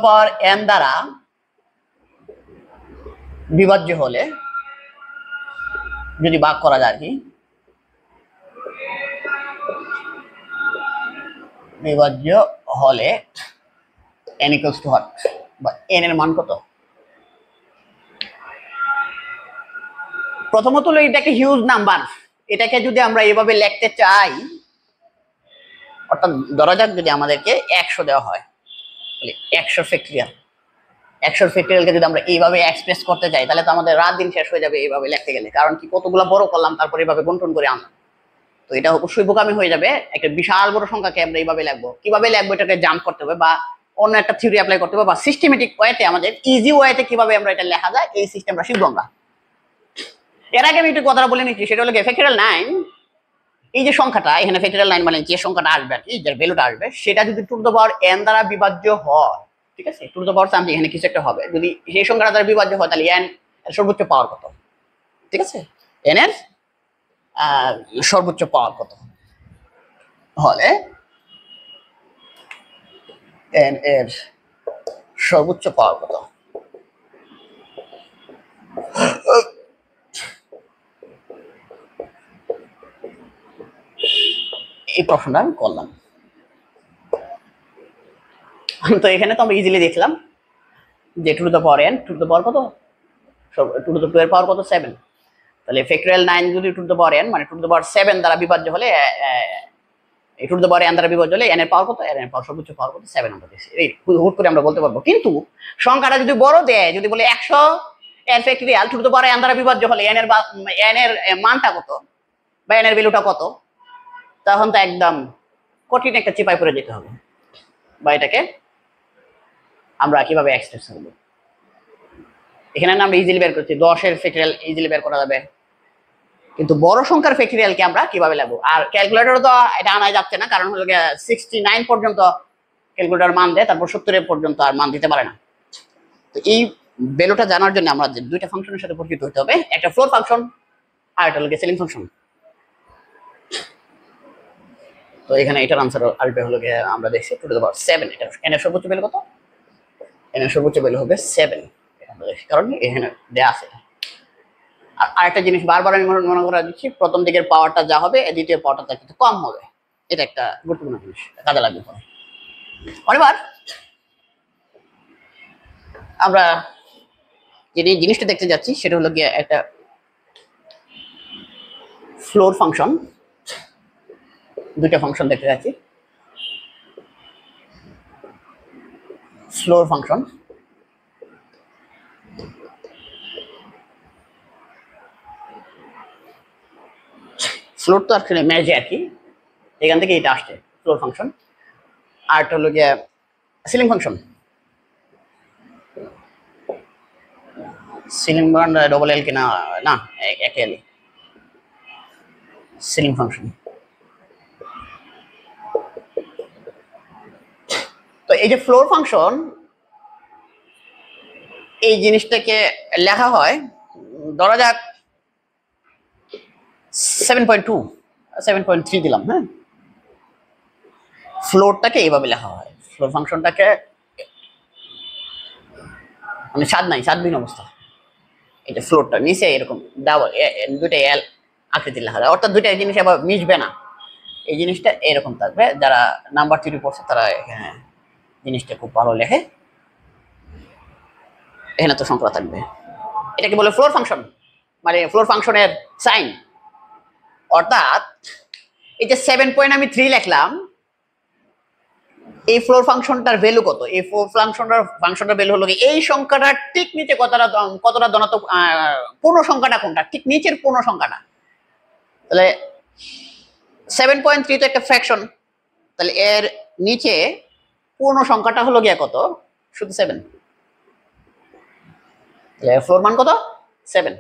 A: পাওয়ার n দ্বারা বিভাজ্য হলে, যদি ভাগ করা যায়, কি বিভাজ্য হলে n ইকুয়ালস টু হোয়াট, বা n এর মান কত। প্রথমত হলো এটা একটা হিউজ নাম্বার, এটাকে যদি আমরা এভাবে লিখতে চাই, অর্থাৎ ধরা যাক যদি আমাদেরকে 100 দেওয়া হয়, 100 ফ্যাক্টরিয়ালকে যদি আমরা এইভাবে এক্সপ্রেস করতে চাই তাহলে তো আমাদের রাত দিন শেষ হয়ে যাবে এইভাবে লিখতে গেলে। কারণ কি কতগুলো বড় করলাম তারপর এইভাবে বন্টন করে আনলাম, তো এটা অবশ্যই বোকামি হয়ে যাবে। একটা বিশাল বড় সংখ্যাকে আমরা এইভাবে লিখবো, কিভাবে লিখবো এটাকে জাম্প করতে হবে বা অন্য একটা থিওরি অ্যাপ্লাই করতে হবে, বা সিস্টেমেটিক ওয়েতে আমাদের ইজি ওয়েতে কিভাবে আমরা এটা লেখা যায় এই সিস্টেমটা শিখবো আমরা। এর আগে আমি একটু কথাটা বলে নিচ্ছি, সেটা হলো ফ্যাক্টরিয়াল 9, এই যে সংখ্যাটা এখানে ফ্যাক্টরিয়াল 9 মানে যে সংখ্যাটা আসবে আর কি, যে ভ্যালুটা আসবে সেটা যদি টু দ্য পাওয়ার n দ্বারা বিভাজ্য হয়, ঠিক আছে, টু দ্য পাওয়ার সামথিং এখানে কিছু একটা হবে, যদি সেই সংখ্যাটা দ্বারা বিভাজ্য হয় তাহলে n এর সর্বোচ্চ পাওয়ার কত, ঠিক আছে, n এর সর্বোচ্চ পাওয়ার কত হলে n এর সর্বোচ্চ পাওয়ার কত। এই প্রশ্নটা আমি করলাম। তো এখানে তো আমরা ইজিলি দেখলাম যে two the power n, two the পাওয়ার কত, টু টু দ্য এর পাওয়ার কত 7, তাহলে ফ্যাক্টরিয়াল 9 যদি টু দ্য পাওয়ার n মানে টু দ্য পাওয়ার 7 দ্বারা বিভাজ্য হলে, এই টু দ্য পাওয়ার n দ্বারা বিভাজ্য হলে n এর পাওয়ার কত, n এর পাওয়ার সর্বোচ্চ পাওয়ার কত 7 আমরা দেখছি। এই হুট করে আমরা বলতে পারবো। কিন্তু সংখ্যাটা যদি বড় দেয়, যদি বলে 100 এর factorial two the power n দ্বারা বিভাজ্য হলে n এর মানটা কত বা n এর ভ্যালুটা কত, তখন তো একদম কঠিন একটা চিপায় পড়ে যেতে হবে। বা এটাকে আমরা কিভাবে এক্সপ্রেস করব, এখানে আমরা ইজিলি বের করছি 10 এর ফ্যাক্টরিয়াল ইজিলি বের করা যাবে, কিন্তু বড় সংখ্যার ফ্যাক্টরিয়ালকে আমরা কিভাবে লিখব। আর ক্যালকুলেটরও তো এটা আনা যাচ্ছে না, কারণ হলো 69 পর্যন্ত ক্যালকুলেটর মান দেয়, তারপর 70 পর্যন্ত আর মান দিতে পারে না। তো এই ভ্যালুটা জানার জন্য আমরা দুইটা ফাংশনের সাথে পরিচিত হতে হবে, একটা ফ্লোর ফাংশন আর একটা হলো সিলিং ফাংশন। তো এখানে এটার আনসার আসবে হলো আমরা দেখছি টু টু দ্য পাওয়ার 7, এটা n এর সর্বোচ্চ ভ্যালু কত, n এর সর্বোচ্চ ভ্যালু হবে 7, কারণ এখানে দেয়া আছে। আর আরেকটা জিনিস বারবার আমি মনে করা দিচ্ছি, প্রথম দিকের পাওয়ারটা যা হবে দ্বিতীয় পাওয়ারটা তার কিন্তু কম হবে, এটা একটা গুরুত্বপূর্ণ জিনিস, কাজে লাগবে পরে। এবার আমরা যে জিনিসটা দেখতে যাচ্ছি সেটা হলো গিয়ে একটা ফ্লোর ফাংশন, দুইটা ফাংশন দেখতে যাচ্ছি। ফ্লোর ফাংশন ফ্লোর তো আসলে ম্যাজে আর কি, এখান থেকে এটা আসছে ফ্লোর ফাংশন। আর একটা হলো গিয়ে ceiling function, ceiling double L কিনা না এক এল, সিলিং ফাংশন। তো এই যে ফ্লোর ফাংশন, এই জিনিসটাকে লেখা হয়, ধরা যাক 7.2 7.3 দিলাম, হ্যাঁ। ফ্লোরটাকে এইভাবে লেখা হয়, ফ্লোর ফাংশনটাকে মানে স্বাদবিহীন অবস্থা। এই যে ফ্লোরটা নিচে এরকম ডাবল দুইটা এল আকৃতি লেখা যায়, অর্থাৎ দুইটা জিনিস আবার মিশবে না, এই জিনিসটা এরকম থাকবে। যারা নাম্বার থিওরি পড়ছে তারা এখানে জিনিসটা খুব ভালো লেখে, এখানে তো সংখ্যা থাকবে। এটাকে বলে ফ্লোর ফাংশন, মানে ফ্লোর ফাংশনের সাইন। অর্থাৎ এই যে 7.3 লিখলাম, এই ফ্লোর ফাংশনটার ভ্যালু কত? এই ফ্লোর ফাংশনটার ভ্যালু হলো এই সংখ্যাটার ঠিক নিচে কতটা ধনাত্মক পূর্ণ সংখ্যাটা কোনটা, ঠিক নিচের পূর্ণ সংখ্যাটা। তাহলে 7.3 তো একটা ফ্র্যাকশন, তাহলে এর নিচে পূর্ণ সংখ্যাটা হলো গিয়া কত? শুধু 7। ফ্লোর মান কত? 7।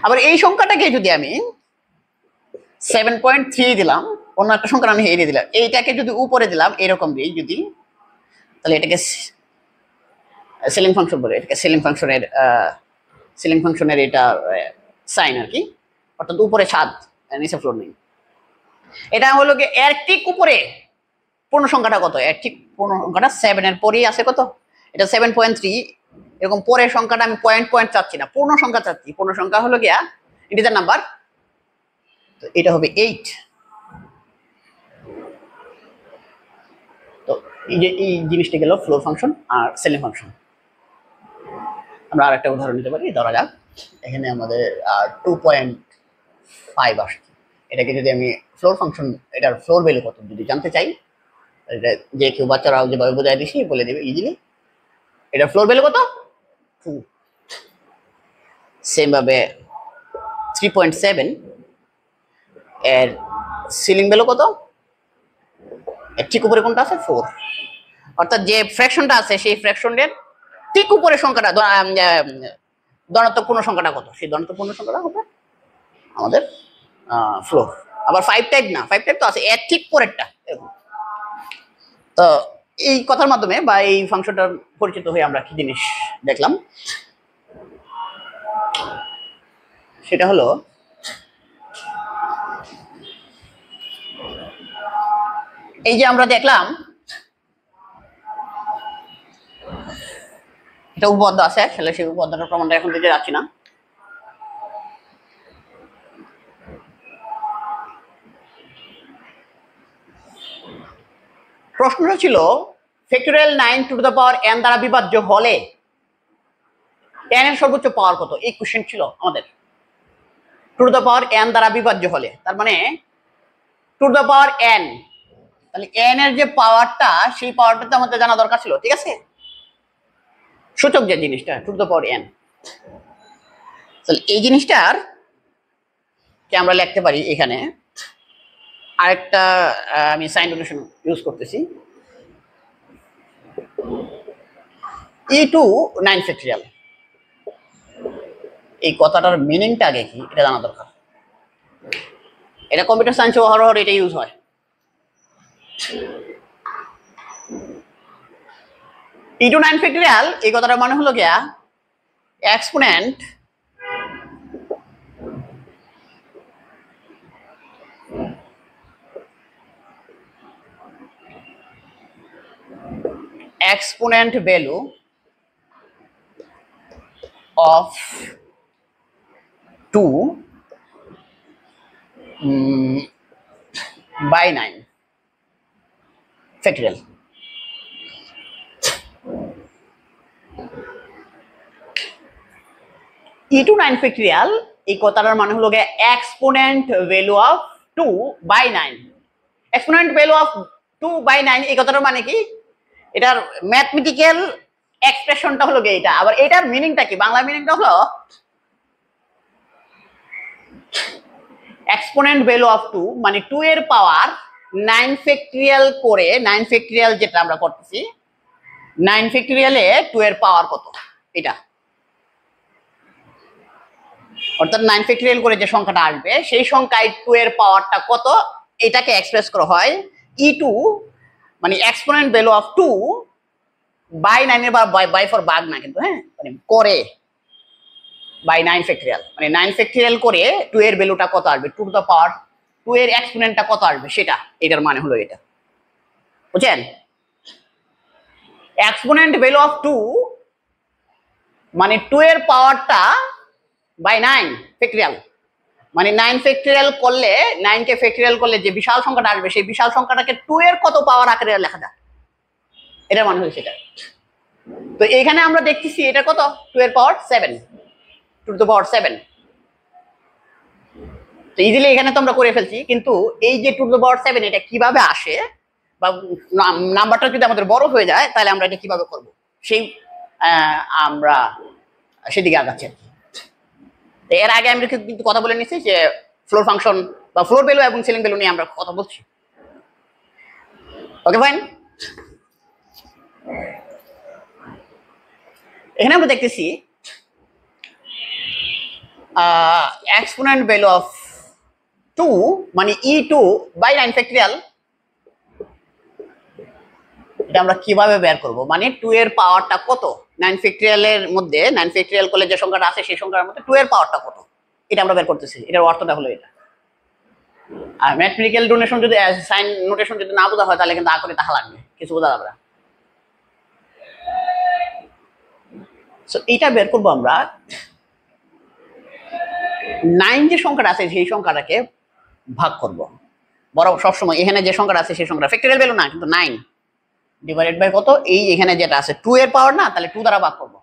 A: আবার এই সংখ্যাটাকে যদি আমি 7.3 দিলাম, অন্য একটা সংখ্যা আমি এড়িয়ে দিলাম, এইটাকে যদি উপরে দিলাম এরকম দিই যদি, তাহলে এটাকে সিলিং ফাংশন বলে। এটাকে সিলিং ফাংশনের এটা সাইন আর কি, অর্থাৎ উপরে ছাদ নিচে ফ্লোর নেই। এটা হলো কি এর ঠিক উপরে পূর্ণ সংখ্যাটা কত? এর ঠিক পূর্ণ সংখ্যাটা 7 এর পরেই আছে কত? এটা 7.3। এরকম পরের সংখ্যাটা আমি পয়েন্ট চাচ্ছি না, পূর্ণ সংখ্যা চাচ্ছি। পূর্ণ সংখ্যা হলো গিয়া ইন্টিজার নাম্বার, তো এটা হবে 8। তো এই যে এই জিনিসটা গেল ফ্লোর ফাংশন আর সিলিং ফাংশন। আমরা আরেকটা উদাহরণ নিতে পারি। ধরা যাক এখানে আমাদের 2.5 আসছে, এটাকে যদি আমি ফ্লোর ফাংশন, এটার ফ্লোর ভ্যালু কত যদি জানতে চাই, যে কেউ বাচ্চারাও যেভাবে বোঝাই দিছি বলে দেবে ইজিলি। এটার ফ্লোর ভ্যালু কত? 2। সেম ভাবে 3.7 এর সিলিং ভ্যালু কত? এর ঠিক উপরে কোনটা আছে? 4। অর্থাৎ যে ফ্র্যাকশনটা আছে সেই ফ্র্যাকশনের ঠিক উপরে সংখ্যাটা ধনাত্মক পূর্ণ সংখ্যাটা কত? সেই ধনাত্মক পূর্ণ সংখ্যাটা হবে আমাদের ফ্লোর। আবার 5 টাইপ না, 5 টাইপ তো আছে, এর ঠিক পরেরটা এরকম। তো এই কথার মাধ্যমে বা এই ফাংশনটার পরিচিত হয়ে আমরা কি জিনিস দেখলাম, সেটা হলো এই যে আমরা দেখলাম এটা উপপাদ্য আছে, আসলে সেই উপপাদ্যটার প্রমাণটা এখন দিতে যাচ্ছি না। প্রশ্নটা ছিল factorial 9 two the power n দ্বারা বিভাজ্য হলে n এর সর্বোচ্চ পাওয়ার কত? এই কোশ্চেন ছিল আমাদের। টু দ্য পাওয়ার n দ্বারা বিভাজ্য হলে, তার মানে টু দ্য পাওয়ার n, তাহলে n এর যে পাওয়ারটা সেই পাওয়ারটা তো আমাদের জানা দরকার ছিল, ঠিক আছে? সূচক যে জিনিসটা টু দ্য পাওয়ার n, তাহলে এই জিনিসটার কে আমরা লিখতে পারি এখানে আরেকটা, আমি সাইন নোটেশন ইউজ করতেছি, e2 9 ফ্যাক্টরিয়াল। এই কথাটার মিনিংটা আগে কি এটা জানা দরকার। এটা কম্পিউটার সায়েন্সে হরহর এটা ইউজ হয়। e2 9 ফ্যাক্টরিয়াল এই কথাটার মানে হলো গিয়া exponent value of 2 by 9 factorial। e to 9 factorial এই কথাটার মানে হলো exponent value of 2/9। Exponent value of 2/9 এই কথাটার মানে কি, এটার ম্যাথমেটিক্যাল এক্সপ্রেশনটা হলো এটা। আবার এটার মিনিংটা কি, বাংলা মিনিংটা হলো এক্সপোনেন্ট ভ্যালু অফ 2 মানে 2 এর পাওয়ার 9 ফ্যাক্টরিয়াল করে, 9 ফ্যাক্টরিয়াল যেটা আমরা করতেছি, 9 ফ্যাক্টরিয়ালে 2 এর পাওয়ার কত এটা, অর্থাৎ 9 ফ্যাক্টরিয়াল করে যে সংখ্যাটা আসবে সেই সংখ্যায় 2 এর পাওয়ারটা কত এটাকে এক্সপ্রেস করা হয় e2 মানে এক্সপোনেন্ট ভ্যালু অফ 2/9 এর বাই ফর ভাগ না কিন্তু, হ্যাঁ, মানে করে বাই 9 ফ্যাক্টরিয়াল, মানে 9 ফ্যাক্টরিয়াল করে 2 এর ভ্যালুটা কত আসবে, 2 টু দ্য পাওয়ার 2 এর এক্সপোনেন্টটা কত আসবে সেটা, এটার মানে হলো এটা, বুঝছেন? এক্সপোনেন্ট ভ্যালু অফ 2 মানে 2 এর পাওয়ারটা বাই 9 ফ্যাক্টরিয়াল, মানে 9 ফ্যাক্টরিয়াল করলে, 9 কে ফ্যাক্টরিয়াল করলে যে বিশাল সংখ্যাটা আসবে সেই বিশাল সংখ্যাটাকে 2 এর কত পাওয়ার আকারে লেখা যায়, এটার মানে হচ্ছে এটা। তো এখানে আমরা দেখতেছি এটা কত, 2 এর পাওয়ার 7, 2 টু দ্য পাওয়ার 7। তো ইজিলি এখানে তো আমরা করে ফেলছি, কিন্তু এই যে 2 টু দ্য পাওয়ার 7 এটা কিভাবে আসে, বা নাম্বারটা যদি আমাদের বড় হয়ে যায় তাহলে আমরা এটা কিভাবে করব, সেই আমরা সেদিকে আগাচ্ছি। এর আগে আমি কিন্তু কথা বলে নিচ্ছি যে ফ্লোর ফাংশন বা ফ্লোর ভ্যালু এবং সিলিং ভ্যালু নিয়ে আমরা কথা বলছি। Okay fine. এখানে আমরা দেখতেছি এক্সপোনেন্ট ভ্যালু অফ 2 মানে e2/9 ফ্যাক্টরিয়াল, এটা আমরা কিভাবে বের করব, মানে 2 এর পাওয়ারটা কত 9 ফ্যাক্টরিয়ালের মধ্যে, 9 ফ্যাক্টরিয়াল করলে যে সংখ্যাটা আছে সেই সংখ্যার মধ্যে 2 এর পাওয়ারটা কত এটা আমরা বের করতেছি। এটার অর্থটা হলো এটা। আর ম্যাথমেটিক্যাল ডোনেশন যদি সাইন নোটেশন যদি না বোঝা হয় তাহলে কিন্তু আ করে তাহা লাগবে, কিছু বোঝা যাবে না। সো এটা বের করবো আমরা 9 যে সংখ্যাটা আছে সেই সংখ্যাটাকে ভাগ করব, বড় সবসময় এখানে যে সংখ্যাটা আছে সেই সংখ্যাটা ফ্যাক্টরিয়াল ভ্যালু না কিন্তু 9 ডিভাইডেড বাই কত, এই এখানে যেটা আছে 2 এর পাওয়ার না, তাহলে 2 দ্বারা ভাগ করব,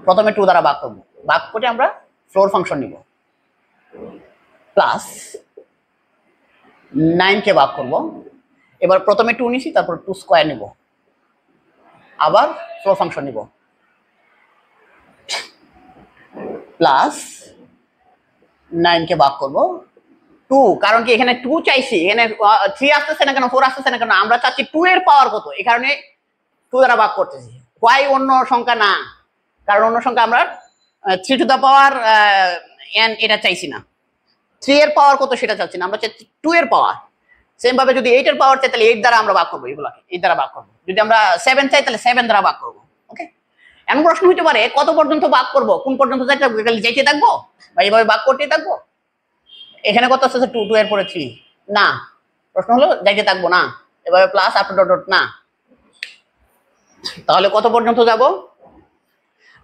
A: প্রথমে 2 দ্বারা ভাগ করব, ভাগ করে আমরা ফ্লোর ফাংশন নিব, প্লাস 9 কে ভাগ করব, এবার প্রথমে 2 নিছি তারপর 2 স্কয়ার নিব, আবার ফ্লোর ফাংশন নিব, প্লাস 9 কে ভাগ করব 2, কারণ কি এখানে 2 চাইছি, এখানে 3 আসতেছে না কেন, 4 আসতেছে না কেন, আমরা চাচ্ছি 2 এর পাওয়ার কত, এই কারণে 2 দ্বারা ভাগ করতেছি। হোয়াই অন্য সংখ্যা না, কারণ অন্য সংখ্যা আমরা 3 টু দ্য পাওয়ার n এটা চাইছি না, 3 এর পাওয়ার কত সেটা চাচ্ছি না, আমরা চাচ্ছি 2 এর পাওয়ার। সেম ভাবে যদি 8 এর পাওয়ার চাই তাহলে 8 দ্বারা আমরা ভাগ করব, এগুলাকে 8 দ্বারা ভাগ করব, যদি আমরা 7 চাই তাহলে 7 দ্বারা ভাগ করব। ওকে, এমন প্রশ্ন হইতে পারে কত পর্যন্ত ভাগ করব, কোন পর্যন্ত যাইতে থাকবো বা এইভাবে ভাগ করতে থাকবো, এখানে কত আছে 2, 2 এর পরে 3 না, প্রশ্ন হলো যাইতে থাকবো না, এভাবে প্লাস আফটার ডট ডট না, তাহলে কত পর্যন্ত যাব,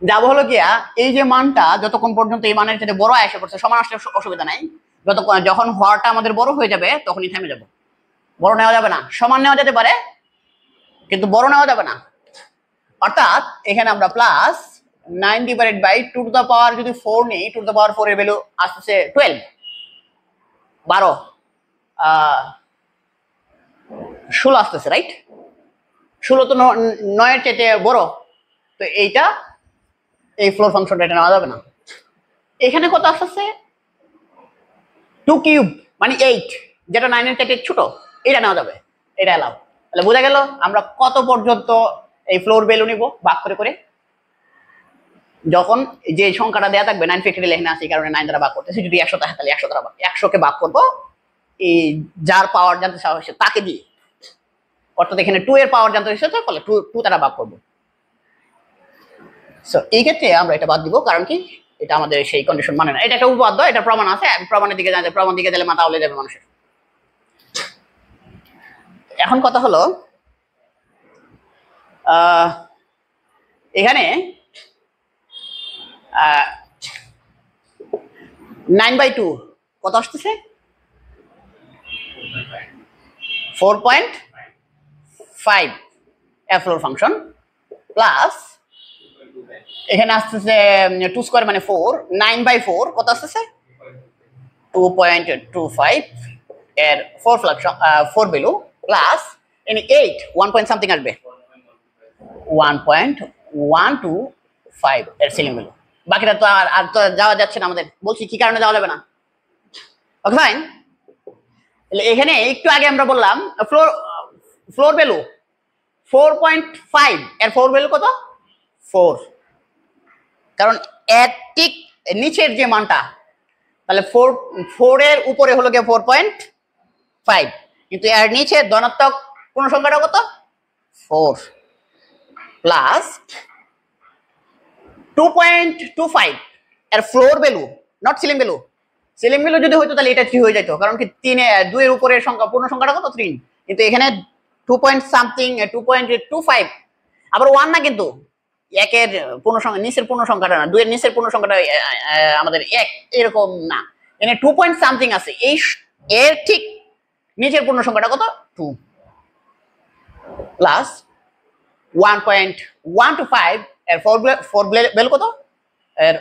A: যাব হলো গিয়া এই যে মানটা যতক্ষণ পর্যন্ত এই মানের সাথে বড় আসে পড়ছে, সমান আসলে অসুবিধা নাই, যখন হওয়াটা আমাদের বড় হয়ে যাবে তখনই থেমে যাব, বড় নেওয়া যাবে না, সমান নেওয়া যেতে পারে কিন্তু বড় নেওয়া যাবে না। অর্থাৎ এখানে আমরা plus 9 divided by 2 to the power যদি 4 নেই, 2 টু দ্য পাওয়ার 4 এর ভ্যালু আসছে 12, 16 আসতেছে, রাইট? 16 তো 9 এর চেয়ে বড়, তো এইটা এই ফ্লোর ফাংশনটা এটা নেওয়া যাবে না। এখানে কত আসছে 2 কিউব মানে 8, যেটা 9 এর চেয়ে ছোট, এটা নেওয়া যাবে, এটা এলাও। তাহলে বোঝা গেল আমরা কত পর্যন্ত এই ফ্লোর ভ্যালু নিব ভাগ করে করে, যখন যে সংখ্যাটা দেয়া থাকবে 9 ফ্যাক্টরিয়াল এখানে আছে এই কারণে 9 দ্বারা ভাগ করতেছি, যদি 100 থাকে তাহলে 100 দ্বারা 100 কে ভাগ করব এই যার পাওয়ার জানতে চাওয়া হয়েছে তাকে দিয়ে, অর্থাৎ এখানে 2 এর পাওয়ার জানতে হয়েছে তাহলে 2 দ্বারা ভাগ করব। সো এই ক্ষেত্রে আমরা এটা বাদ দিব, কারণ কি এটা আমাদের সেই কন্ডিশন মানে না, এটা একটা উপপাদ্য, এটা প্রমাণ আছে, প্রমাণের দিকে জানতে, প্রমাণ দিকে গেলে মাথা উলে যাবে মানুষের। এখন কথা হলো এখানে 9/2 কত আসতেছে 4.5 ফ্লোর ফাংশন প্লাস এখানে আসতেছে 2 স্কয়ার মানে 4, 9/4 কত আসতেছে 2.25 এর 4 fraction 4 value plus any 8 1 point something আসবে 1.125 এর সিলিং ভ্যালু। বাকিটা তো আর তো যাওয়া যাচ্ছে না, আমাদের বলছি কি কারণে যাওয়া যাবে না। Okay fine. এখানে একটু আগে আমরা বললাম ফ্লোর ভ্যালু 4.5 এর 4 ভ্যালু কত 4, কারণ এর ঠিক নিচের যে মানটা তাহলে 4 এর উপরে হলো গিয়ে 4.5, কিন্তু এর নিচে ধনাত্মক পূর্ণ সংখ্যাটা কত 4 প্লাস 2.25 এর floor value not ceiling value. Ceiling value যদি হইতো তাহলে এটা 3 হয়ে যেত, কারণ কি 2 এর উপরের সংখ্যা পূর্ণ সংখ্যাটা কত 3, কিন্তু এখানে 2 পয়েন্ট সামথিং 2.25 আবার 1 না, কিন্তু 1 এর পূর্ণ সংখ্যা নিচের পূর্ণ সংখ্যাটা না, 2 এর নিচের পূর্ণ সংখ্যাটা আমাদের 1 এরকম না, এখানে 2 পয়েন্ট সামথিং আছে, এই এর ঠিক নিচের পূর্ণ সংখ্যাটা কত 2 প্লাস 1.125 এর ফ্লোর ভ্যালু কত এর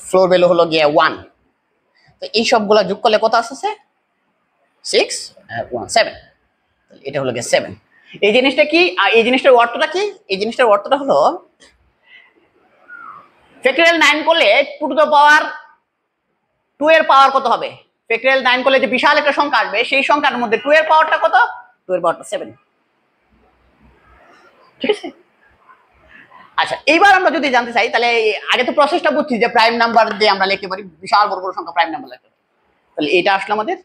A: ফ্লোর ভ্যালু হলো গিয়ে 1। তো এই সবগুলা যোগ করলে কত আসছে 6 1 7, এটা হলো গিয়ে 7। এই জিনিসটা কি, এই জিনিসটার অর্থটা কি, এই জিনিসটার অর্থটা হলো ফ্যাক্টরিয়াল 9 করলে 2 টু দ্য পাওয়ার 2 এর পাওয়ার কত হবে, ফ্যাক্টরিয়াল 9 করলে যে বিশাল একটা সংখ্যা আসবে সেই সংখ্যার মধ্যে 2 এর পাওয়ারটা কত 2 এর পাওয়ারটা 7, ঠিক আছে। আচ্ছা এইবার আমরা যদি জানতে চাই তাহলে আগে তো প্রসেসটা বুঝছি যে প্রাইম নাম্বার দিয়ে আমরা লিখতে পারি, বিশাল বড় বড় সংখ্যা প্রাইম নাম্বার লিখতে পারি, তাহলে এটা আসলো আমাদের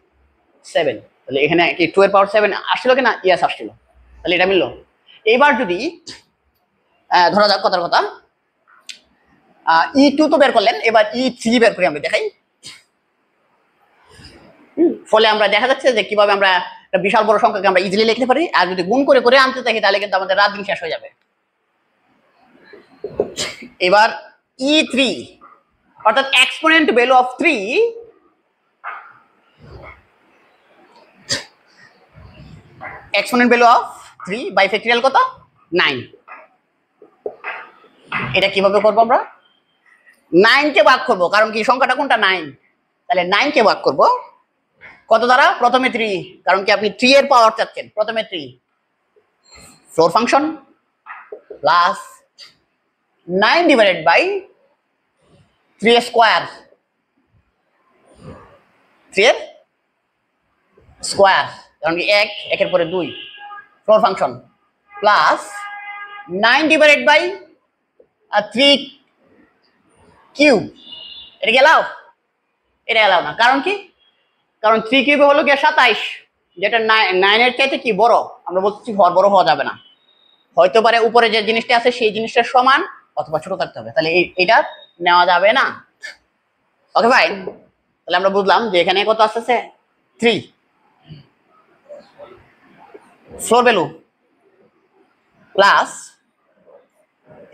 A: 7, তাহলে এখানে কি 2 এর পাওয়ার 7 আসছিল কিনা, ইয়েস আসছিল, তাহলে এটা মিললো। এইবার যদি ধরা যাক কথার কথা E2 তো বের করলেন, এবার E3 বের করি আমরা দেখাই। ফলে আমরা দেখা যাচ্ছে যে কিভাবে আমরা একটা বিশাল বড় সংখ্যাকে আমরা ইজিলি লিখতে পারি, আর যদি গুণ করে করে আনতে থাকি তাহলে কিন্তু আমাদের রাত দিন শেষ হয়ে যাবে। এবার E3 অর্থাৎ exponent value of 3 exponent value of 3 by factorial কত 9। এটা কিভাবে করব আমরা 9 কে ভাগ করব, কারণ কি সংখ্যাটা কোনটা 9, তাহলে 9 কে ভাগ করব কত দ্বারা, প্রথমে 3, কারণ কি আপনি 3 এর পাওয়ার চাচ্ছেন, প্রথমে 3 floor function plus 9 divided by 3 square, 3 এর স্কয়ার, কারণ কি 1 এর পরে 2 floor function plus 9 divided by 3 cube. এটা কি এলাও, এটা এলাও না, কারণ কি, কারণ 3 কিউব হলো কি 27, যেটা 9 এর চাইতে কি বড়, আমরা বলছি হর বড় হওয়া যাবে না, হয়তো পারে উপরে যে জিনিসটা আছে সেই জিনিসটার সমান অথবা ছোট থাকতে হবে, তাহলে এটা নেওয়া যাবে না। ওকে ভাই, তাহলে আমরা বুঝলাম যে এখানে কত আসছে 3 ফ্লোর ভ্যালু প্লাস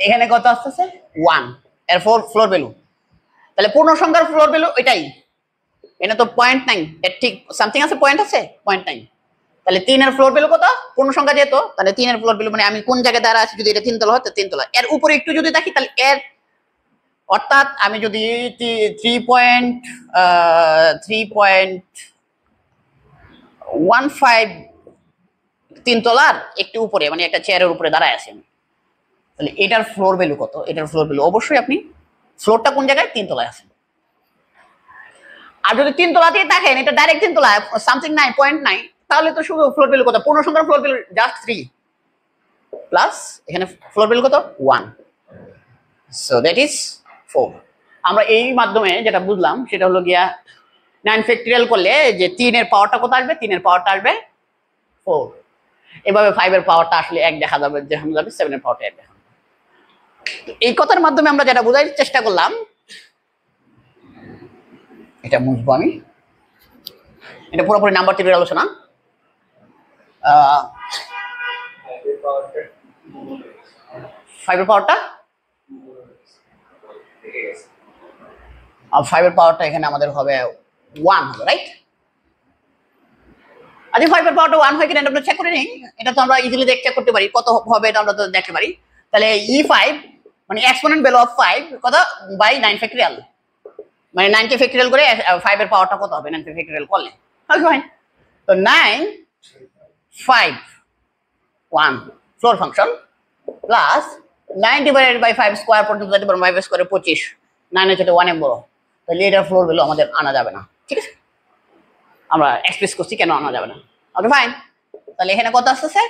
A: এখানে কত আসছে 1 এর ফ্লোর ভ্যালু, তাহলে পূর্ণ সংখ্যার ফ্লোর ভ্যালু এটাই, এটা তো 0.9 এর ঠিক সামথিং আছে, পয়েন্ট আছে 0.9, তাহলে 3 এর ফ্লোর ভ্যালু কত পূর্ণ সংখ্যা যেহেতু, তাহলে 3 এর ফ্লোর ভ্যালু মানে আমি কোন জায়গায় দাঁড়া আছি, যদি এটা 3 তলা হয় তো 3 তলা, এর উপরে একটু যদি দেখি তাহলে এর অর্থাৎ আমি যদি 3.15 3 তলার একটু উপরে মানে একটা চেয়ারের উপরে দাঁড়ায় আছি আমি, তাহলে এটার ফ্লোর ভ্যালু কত, এটার ফ্লোর ভ্যালু অবশ্যই আপনি ফ্লোরটা কোন জায়গায় 3 তলায় আছে, আর যদি 3 তলাতেই থাকেন এটা ডাইরেক্ট 3 তলায় সামথিং 9.9, তাহলে তো শুধু ফ্লোর ভ্যালু কত, পূর্ণ সংখ্যার ফ্লোর ভ্যালু জাস্ট 3 প্লাস এখানে ফ্লোর ভ্যালু কত 1, সো দ্যাট ইজ 4। আমরা এই মাধ্যমে যেটা বুঝলাম সেটা হলো গিয়া 9 ফ্যাক্টরিয়াল করলে যে 3 এর পাওয়ারটা কত আসবে, 3 এর পাওয়ারটা আসবে 4, এভাবে 5 এর পাওয়ারটা আসলে 1 দেখা যাবে, যে হয়ে যাবে 7 এর পাওয়ারটা 1 দেখা যাবে। এই কথার মাধ্যমে আমরা যেটা বোঝার চেষ্টা করলাম, এটা মুছবো আমি, এটা পুরোপুরি নাম্বার থিওরির আলোচনা। 5 এর পাওয়ারটা 5 এর পাওয়ারটা এখানে আমাদের হবে 1 হবে, রাইট। আচ্ছা 5 এর পাওয়ারটা 1 হয় কিনা আমরা চেক করে নিই, এটা তো আমরা ইজিলি চেক করতে পারি কত হবে, এটা আমরা তো দেখতে পারি। তাহলে E5 মানে এক্সপোনেন্ট ভ্যালু অফ 5 কত বাই 9 ফ্যাক্টরিয়াল, মানে 9 কে ফ্যাক্টরিয়াল করে 5 এর পাওয়ারটা কত হবে 9 কে ফ্যাক্টরিয়াল করলে, ফাইন। তো 9 5 1 floor function plus 9 divided by 5 square পর্যন্ত যেতে পারবো 5 স্কয়ারে 25, 9 হচ্ছে 1 এর বড়, তাহলে এটা ফ্লোর ভ্যালু আমাদের আনা যাবে না, ঠিক আছে? আমরা এক্সপ্রেস করছি কেন আনা যাবে না। ওকে ফাইন, তাহলে এখানে কত আসছে?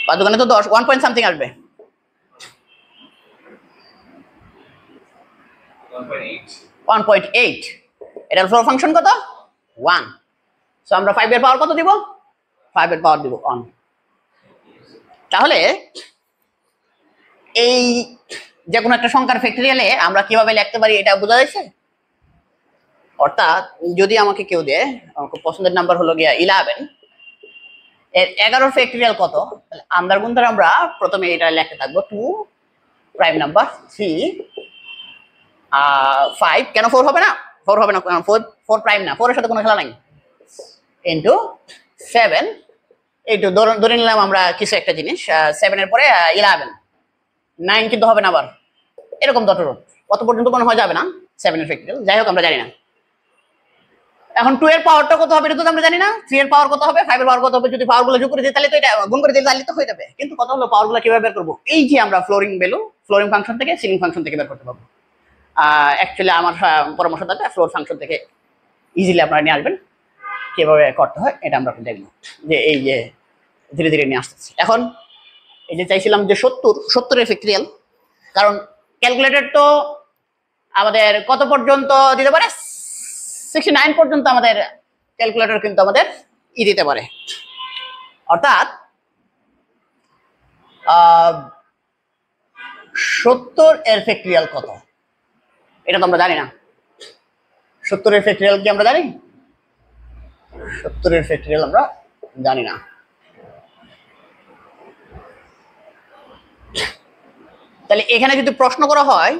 A: 5 দোকানে তো 10, 1 পয়েন্ট সামথিং আসবে, 1.8। এটার ফ্লোর ফাংশন কত? 1। সো আমরা 5 এর পাওয়ার কত দিব? 5 এর পাওয়ার দিব 1। তাহলে এই যে কোনো একটা সংখ্যার ফ্যাক্টরিয়ালে আমরা কিভাবে লিখতে পারি এটা বোঝা যাচ্ছে। অর্থাৎ যদি আমাকে কেউ দেয়, আমার পছন্দের নাম্বার হলো গিয়া 11, এর 11 ফ্যাক্টরিয়াল কত, তাহলে আন্দার গুণ ধরে আমরা প্রথমে এটা লিখতে থাকবো 2 প্রাইম নাম্বার 3 5, কেন 4 হবে না? 4 হবে না, 4 প্রাইম না, 4 এর সাথে কোনো খেলা নাই, ইনটু 7 এইটু ধরে নিলাম আমরা কিছু একটা জিনিস, 7 এর পরে 11, 9 কিন্তু হবে না আবার, এরকম ডটের কত পর্যন্ত মনে হয় যাবে না 7 এর ফ্যাক্টরিয়াল, যাই হোক আমরা জানি না। এখন 2 এর পাওয়ারটা কত হবে এটা তো আমরা জানি না, 3 এর পাওয়ার কত হবে, 5 এর পাওয়ার কত হবে, যদি পাওয়ারগুলো যোগ করে দিই তাহলে তো এটা গুণ করে দিই তাহলে তো হয়ে যাবে, কিন্তু কথা হলো পাওয়ারগুলো কিভাবে বের করব? এই যে আমরা ফ্লোরিং ভ্যালু ফ্লোরিং ফাংশন থেকে সিলিং ফাংশন থেকে বের করতে পারবো। অ্যাকচুয়ালি আমার পরামর্শ থাকবে ফ্লোর ফাংশন থেকে ইজিলি আপনারা নিয়ে আসবেন, কিভাবে করতে হয় এটা আমরা দেখব, যে এই যে ধীরে ধীরে নিয়ে আসতেছি। এখন এই যে চাইছিলাম যে 70 এর ফ্যাক্টরিয়াল, কারণ ক্যালকুলেটর তো আমাদের কত পর্যন্ত দিতে পারে, 69 পর্যন্ত আমাদের ক্যালকুলেটর কিন্তু আমাদের দিতে পারে, অর্থাৎ 70 এর ফ্যাক্টরিয়াল কত এটা তো আমরা জানি না। 70 এর ফ্যাক্টরিয়াল কি আমরা জানি? 70 এর ফ্যাক্টরিয়াল আমরা জানি না। তাহলে এখানে যদি প্রশ্ন করা হয়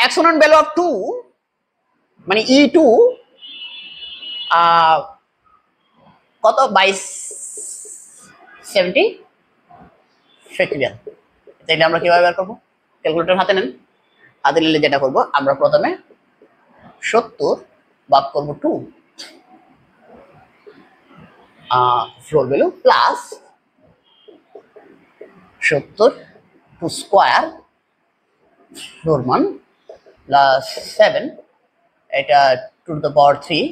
A: এক্সপোনেন্ট ভ্যালু অফ 2 মানে E2 কত বাই 70 ফ্যাক্টরিয়াল, তাইলে আমরা কিভাবে বের করবো? ক্যালকুলেটর হাতে নেন, হাতে নিলে যেটা করবো আমরা প্রথমে 70 ভাগ করবো 2 floor value plus 70 2 square floor মান প্লাস 7 এটা 2 to the power 3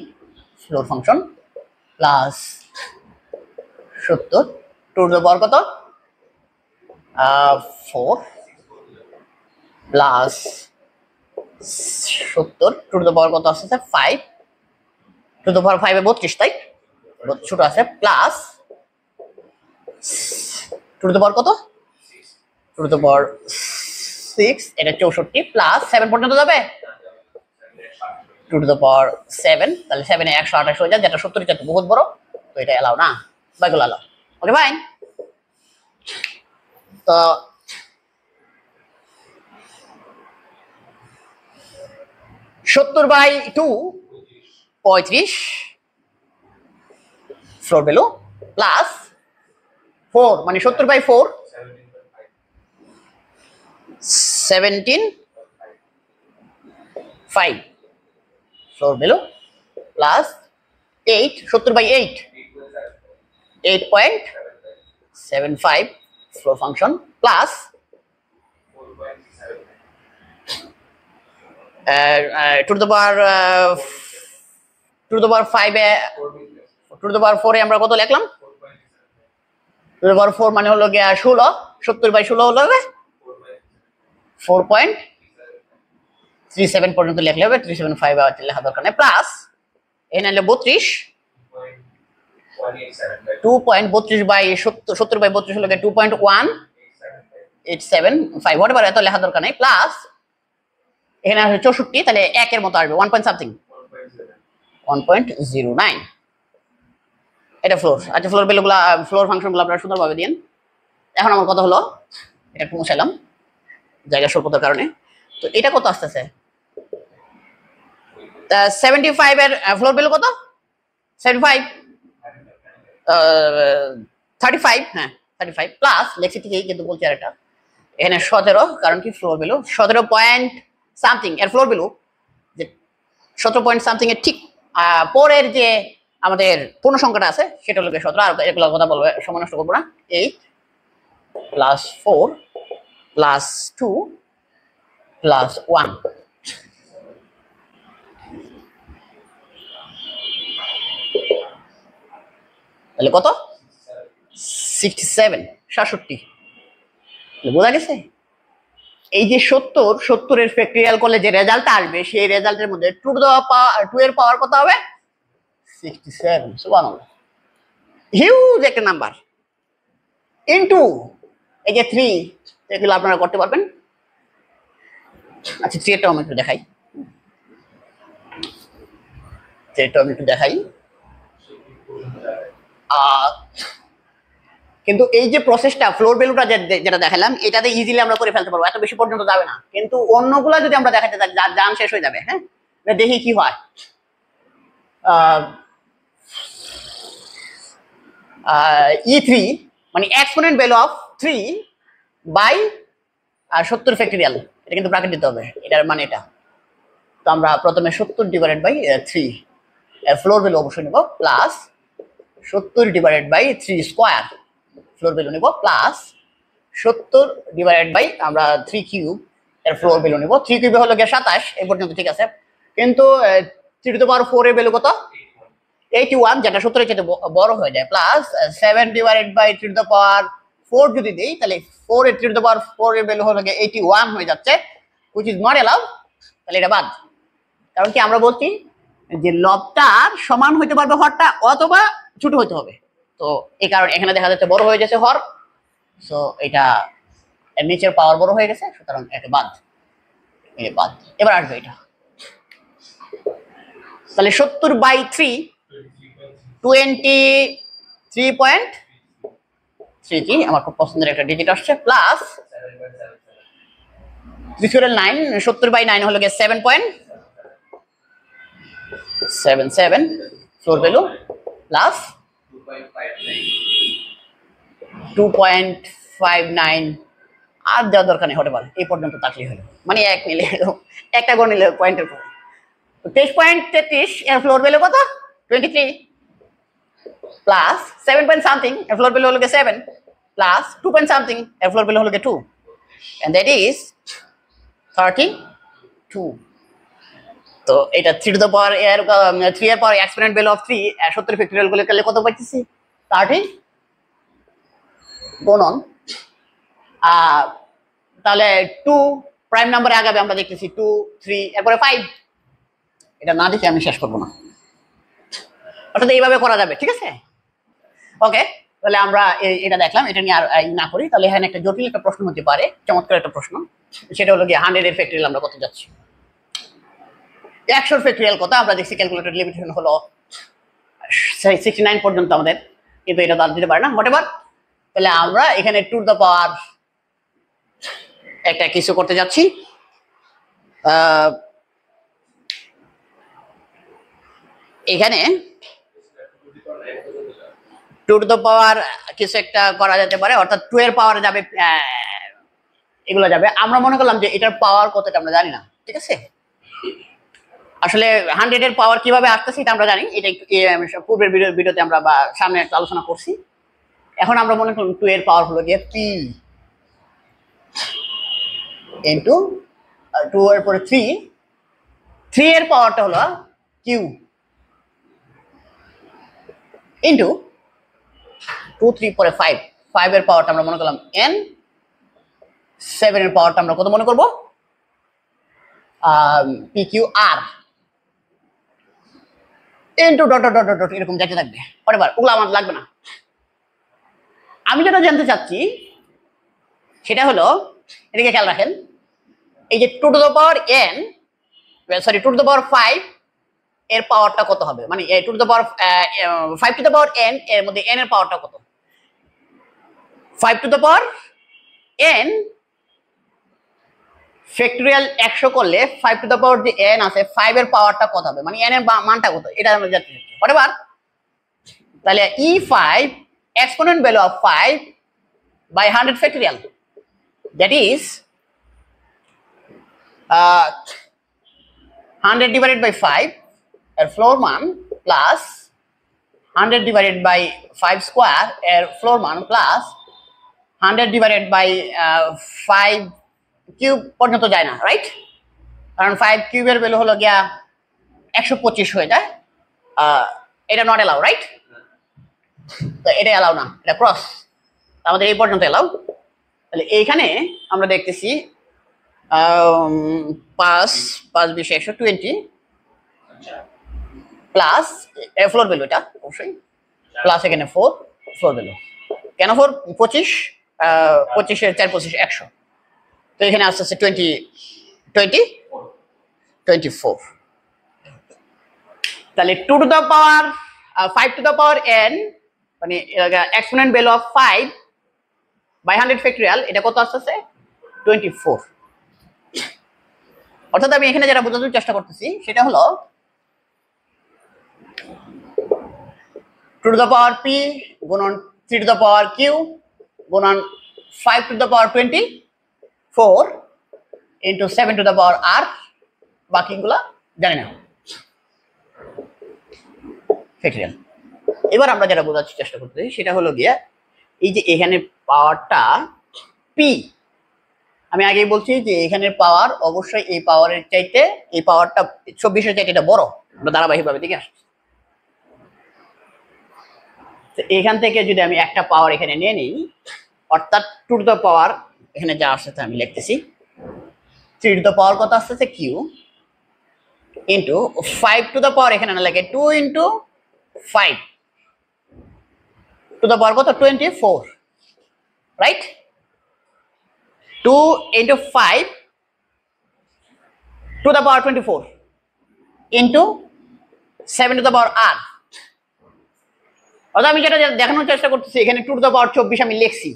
A: floor function plus 70 2 to the পাওয়ার কত 4 প্লাস 70 2 টু দ্য পাওয়ার কত আসছে 5 2 টু দ্য পাওয়ার 5 এ 32 তাই ছোট আছে প্লাস 2 টু দ্য পাওয়ার কত 2 টু দ্য পাওয়ার 6 এটা 64 প্লাস 7 পর্যন্ত যাবে 2 টু দ্য পাওয়ার 7, তাহলে 7 এ 128 হয়ে যায়, যেটা 70 চাইতে বহুত বড়, তো এটা এলাও না, বাকিগুলো এলাও। Okay fine. তো 70/2 35 ফ্লোর ভ্যালু প্লাস 4 মানে 70/4 17/5 floor value plus 8 70/8 8.75 floor function plus 2 to the power 2 to the power 5 A 2 to the power 4 এ আমরা কত লিখলাম 2 টু দ্য পাওয়ার 4 মানে হলো গিয়া 16 70/16 হলো 4.37 পর্যন্ত লিখলে হবে 375 আবার লেখা দরকার নেই প্লাস এখানে হলো 32 2.32/70 হলো 2.1875 হোয়াটএভার এত লেখা দরকার নেই প্লাস এখানে আসবে 64 তাহলে 1 এর মতো আসবে 1 পয়েন্ট সামথিং 1.09 এটা ফ্লোর। আচ্ছা ফ্লোর ভ্যালুগুলো ফ্লোর ফাংশনগুলো আপনারা সুন্দরভাবে দিন। এখন আমার কথা হলো এটা একটু মুছাইলাম জায়গা স্বল্পতার কারণে, তো এটা কত আসতেছে 75 এর ফ্লোর ভ্যালু কত 75 35, হ্যাঁ 35 প্লাস লেখছি ঠিকই, কিন্তু বলছি আর এটা এখানে 17, কারণ কি ফ্লোর ভ্যালু 17 পয়েন্ট সামথিং এর ফ্লোর ভ্যালু, যে 17 পয়েন্ট সামথিং এর ঠিক পরের যে আমাদের পূর্ণ সংখ্যাটা আছে সেটা হলো 17। আর এগুলো কথা বলবো, সময় নষ্ট করবো না। 8 প্লাস 4 প্লাস 2 প্লাস 1, তাহলে কত? 67, 67। বোঝা গেছে? এই যে 70 এর ফ্যাক্টরিয়াল করলে যে রেজাল্ট আসবে সেই রেজাল্টের মধ্যে 2 এর পাওয়ার কত হবে? 67। সুবহানাল্লাহ, হিউজ একটা নাম্বার। ইনটু এই যে 3, এগুলো আপনারা করতে পারবেন। আচ্ছা 3 এরটা আমি একটু দেখাই, 3 এরটা আমি একটু দেখাই। কিন্তু এই যে প্রসেসটা ফ্লোর ভ্যালুটা যেটা দেখালাম, এটাতে ইজিলি আমরা করে ফেলতে পারবো, এত বেশি পর্যন্ত যাবে না। কিন্তু অন্যগুলা যদি আমরা দেখাতে যাই, জান শেষ হয়ে যাবে। হ্যাঁ, দেখি কি হয়। E3 মানে exponent value of 3 by 70 factorial, এটা কিন্তু ব্র্যাকেট দিতে হবে, এটার মানে এটা। তো আমরা প্রথমে 70 ডিভাইডেড বাই 3 এর ফ্লোর ভ্যালু অবশ্যই নেব, plus 70 divided by 3 square floor value নেব, প্লাস 70 ডিভাইডেড বাই আমরা 3 কিউব এর ফ্লোর ভ্যালু নেব। 3 কিউবে হলো গিয়ে 27, এই পর্যন্ত ঠিক আছে। কিন্তু 3 টু দ্য পাওয়ার 4 এর ভ্যালু কত? 81, যেটা 70 এর চেয়ে বড় হয়ে যায়, plus 7 divided by 3 to the power 4 যদি দেই, তাহলে 4 এর 3 টু দ্য পাওয়ার 4 এর ভ্যালু হলো গিয়ে 81 হয়ে যাচ্ছে, which is not allowed। তাহলে এটা বাদ। কারণ কি আমরা বলছি যে লবটার সমান হইতে পারবে হরটা, অথবা ছোট হইতে হবে। তো এই কারণে এখানে দেখা যাচ্ছে বড় হয়ে যাচ্ছে হর, সো এটা এর নিচের পাওয়ার বড় হয়ে গেছে, সুতরাং এটা বাদ, এই বাদ। এবার আসবে এটা, তাহলে 70 বাই 3 23.33, আমার খুব পছন্দের একটা ডিজিট আসছে, প্লাস 3/9, 70 বাই 9 হলো গিয়ে 7.77 ফ্লোর ভ্যালু, প্লাস 2.59, আর দেওয়ার দরকার নেই, হতে পারে এই পর্যন্ত থাকলেই হলো, মানে এক নিলে একটা গণ নিলে পয়েন্টের পর 23.33 এর ফ্লোর ভ্যালু কত? 23, প্লাস 7 পয়েন্ট সামথিং এর ফ্লোর ভ্যালু হলো 7, প্লাস 2 পয়েন্ট সামথিং এর ফ্লোর ভ্যালু হলো 2, and that is 32। তো এটা 3 টু দ্য পাওয়ার 3 এর পাওয়ার এক্সপোনেন্ট ভ্যালু অফ 3 70 ফ্যাক্টরিয়াল গুলো করলে কত পাইতেছি? 30 গুণন তাহলে 2 প্রাইম নাম্বারে আগাবে, আমরা দেখতেছি 2 3 এরপরে 5। এটা না দেখে আমি শেষ করবো না, অর্থাৎ এইভাবে করা যাবে, ঠিক আছে? ওকে, তাহলে আমরা এটা দেখলাম, এটা নিয়ে আর না করি। তাহলে এখানে একটা জটিল একটা প্রশ্ন হতে পারে, চমৎকার একটা প্রশ্ন, সেটা হলো গিয়ে 100 এর ফ্যাক্টরিয়াল আমরা কত যাচ্ছি, 100 ফ্যাক্টরিয়াল কত? আমরা দেখছি ক্যালকুলেটর লিমিটেশন হলো 69 পর্যন্ত আমাদের, কিন্তু এটা তো আর দিতে পারে না, হোয়াটএভার। তাহলে আমরা এখানে 2 টু দ্য পাওয়ার একটা কিছু করতে যাচ্ছি, এখানে 2 টু দ্য পাওয়ার কিছু একটা করা যেতে পারে, অর্থাৎ 2 এর পাওয়ার যাবে, এগুলো যাবে। আমরা মনে করলাম যে এটার পাওয়ার কতটা আমরা জানি না, ঠিক আছে? আসলে 100 এর পাওয়ার কিভাবে আসতেছে এটা আমরা জানি, এটা পূর্বের ভিডিওতে আমরা বা সামনে একটা আলোচনা করছি। এখন আমরা মনে করলাম 2 এর পাওয়ার হলো গিয়ে p ইনটু 2 এর পরে 3 এর পাওয়ারটা হলো q ইনটু 2 3 পরে 5 এর পাওয়ারটা আমরা মনে করলাম n, 7 এর পাওয়ারটা আমরা কত মনে করব? pqr into dot dot dot dot, এরকম যেতে থাকবে, হোয়াটএভার, ওগুলো আমার লাগবে না। আমি যেটা জানতে চাচ্ছি সেটা হলো, এদিকে খেয়াল রাখেন, এই যে 2 to the power n, sorry 2 to the power 5 এর পাওয়ারটা কত হবে, মানে 2 to the power 5 to the power n এর মধ্যে n এর পাওয়ারটা কত? 5 to the power n factorial 100 করলে 5 টু দ্য পাওয়ার যে n আছে 5 এর পাওয়ারটা কত হবে, মানে n এর মানটা কত, এটা আমরা জানতে চাচ্ছি, হোয়াটএভার। তাহলে e5 exponent value of 5 by 100 factorial. That is 100 divided by 5 এর ফ্লোর মান প্লাস 100 divided by 5 square এর ফ্লোর মান প্লাস 100 divided by 5 কিউব পর্যন্ত যায় না, রাইট? কারণ 5 কিউবের ভ্যালু হলো গিয়া 125 হয়ে যায়। এটা নট অ্যালাউ, রাইট? তো এটা অ্যালাউ না, এটা ক্রস। আমাদের এই পর্যন্ত অ্যালাউ। তাহলে এইখানে আমরা দেখতেছি 5 × 120 প্লাস ফ্লোর ভ্যালু, এটা অবশ্যই প্লাস এখানে 4 ফ্লোর ভ্যালু। কেন 4? 25 25 4 25 100। তো এখানে আসছে 24। তাহলে 2 to the power 5 to the power n মানে exponent value of 5 by 100 factorial, এটা কত আসছে? 24। অর্থাৎ আমি এখানে যেটা বোঝানোর চেষ্টা করতেছি সেটা হলো 2 টু দ্য পাওয়ার p গুণন 3 টু দ্য পাওয়ার q গুণন 5 to the power 24 into 7 two the power r, বাকিগুলা জানি না, ফ্যাক্টরিয়াল। এবার আমরা যেটা বোঝার চেষ্টা করতেছি সেটা হলো গিয়া এই যে এখানে পাওয়ারটা p, আমি আগেই বলছি যে এখানের পাওয়ার অবশ্যই এই পাওয়ারের চাইতে, এই পাওয়ারটা 24-এর চাইতে এটা বড়। আমরা ধারাবাহিকভাবে দেখে আসছি। তো এখান থেকে যদি আমি একটা পাওয়ার এখানে নিয়ে নিই, অর্থাৎ 2 টু দ্য পাওয়ার এখানে যা আসছে আমি লিখতেছি 3 টু দ্য পাওয়ার কত আসছে q ইনটু 5 টু দ্য পাওয়ার এখানে না লাগে 2 ইনটু 5 টু দ্য পাওয়ার কত 24, right? 2 into 5 to the power 24 into 7 two the power r। অর্থাৎ আমি যেটা দেখানোর চেষ্টা করতেছি এখানে 2 টু দ্য পাওয়ার 24 আমি লিখছি।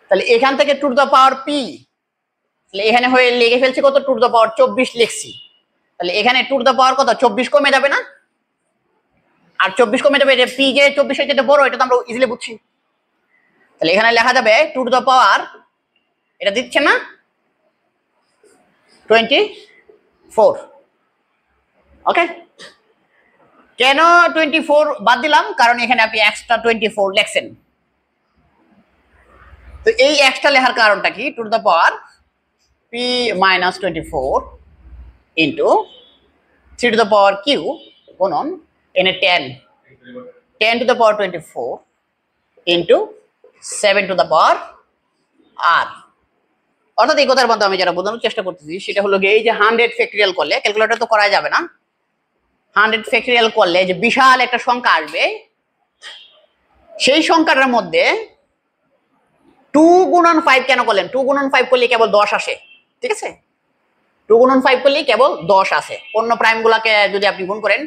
A: তাহলে এখান থেকে 2 টু দ্য পাওয়ার p, তাহলে এখানে হয়ে লিখে ফেলছি কত 2 টু দ্য পাওয়ার 24 লিখছি। তাহলে এখানে 2 টু দ্য পাওয়ার কত 24 কমে যাবে না? আর 24 কমে যাবে, এটা p যে 24 এর চেয়ে বড়, এটা তো আমরা ইজিলি বুঝছি। তাহলে এখানে লেখা যাবে 2 টু দ্য পাওয়ার, এটা দিচ্ছে না 24। ওকে, কেন 24 বাদ দিলাম? কারণ এখানে আপনি এক্সট্রা 24 লিখছেন। তো এই এক্সট্রা লেখার কারণটা কি? 2 to the power p minus 24 into 3 to the power q গুণন এনে 10 two the power 24 into 7 two the power r। অর্থাৎ এই কথার মধ্যে আমি যেটা বোঝানোর চেষ্টা করতেছি সেটা হলো এই যে 100 ফ্যাক্টরিয়াল করলে, ক্যালকুলেটর তো করা যাবে না, 100 ফ্যাক্টরিয়াল করলে যে বিশাল একটা সংখ্যা আসবে, সেই সংখ্যাটার মধ্যে 2 গুণন 5 কেন করলেন? 2 গুণন 5 করলে কেবল 10 আসে, ঠিক আছে? 2 গুণন 5 করলে কেবল 10 আসে। অন্য প্রাইম গুলাকে যদি আপনি গুণ করেন,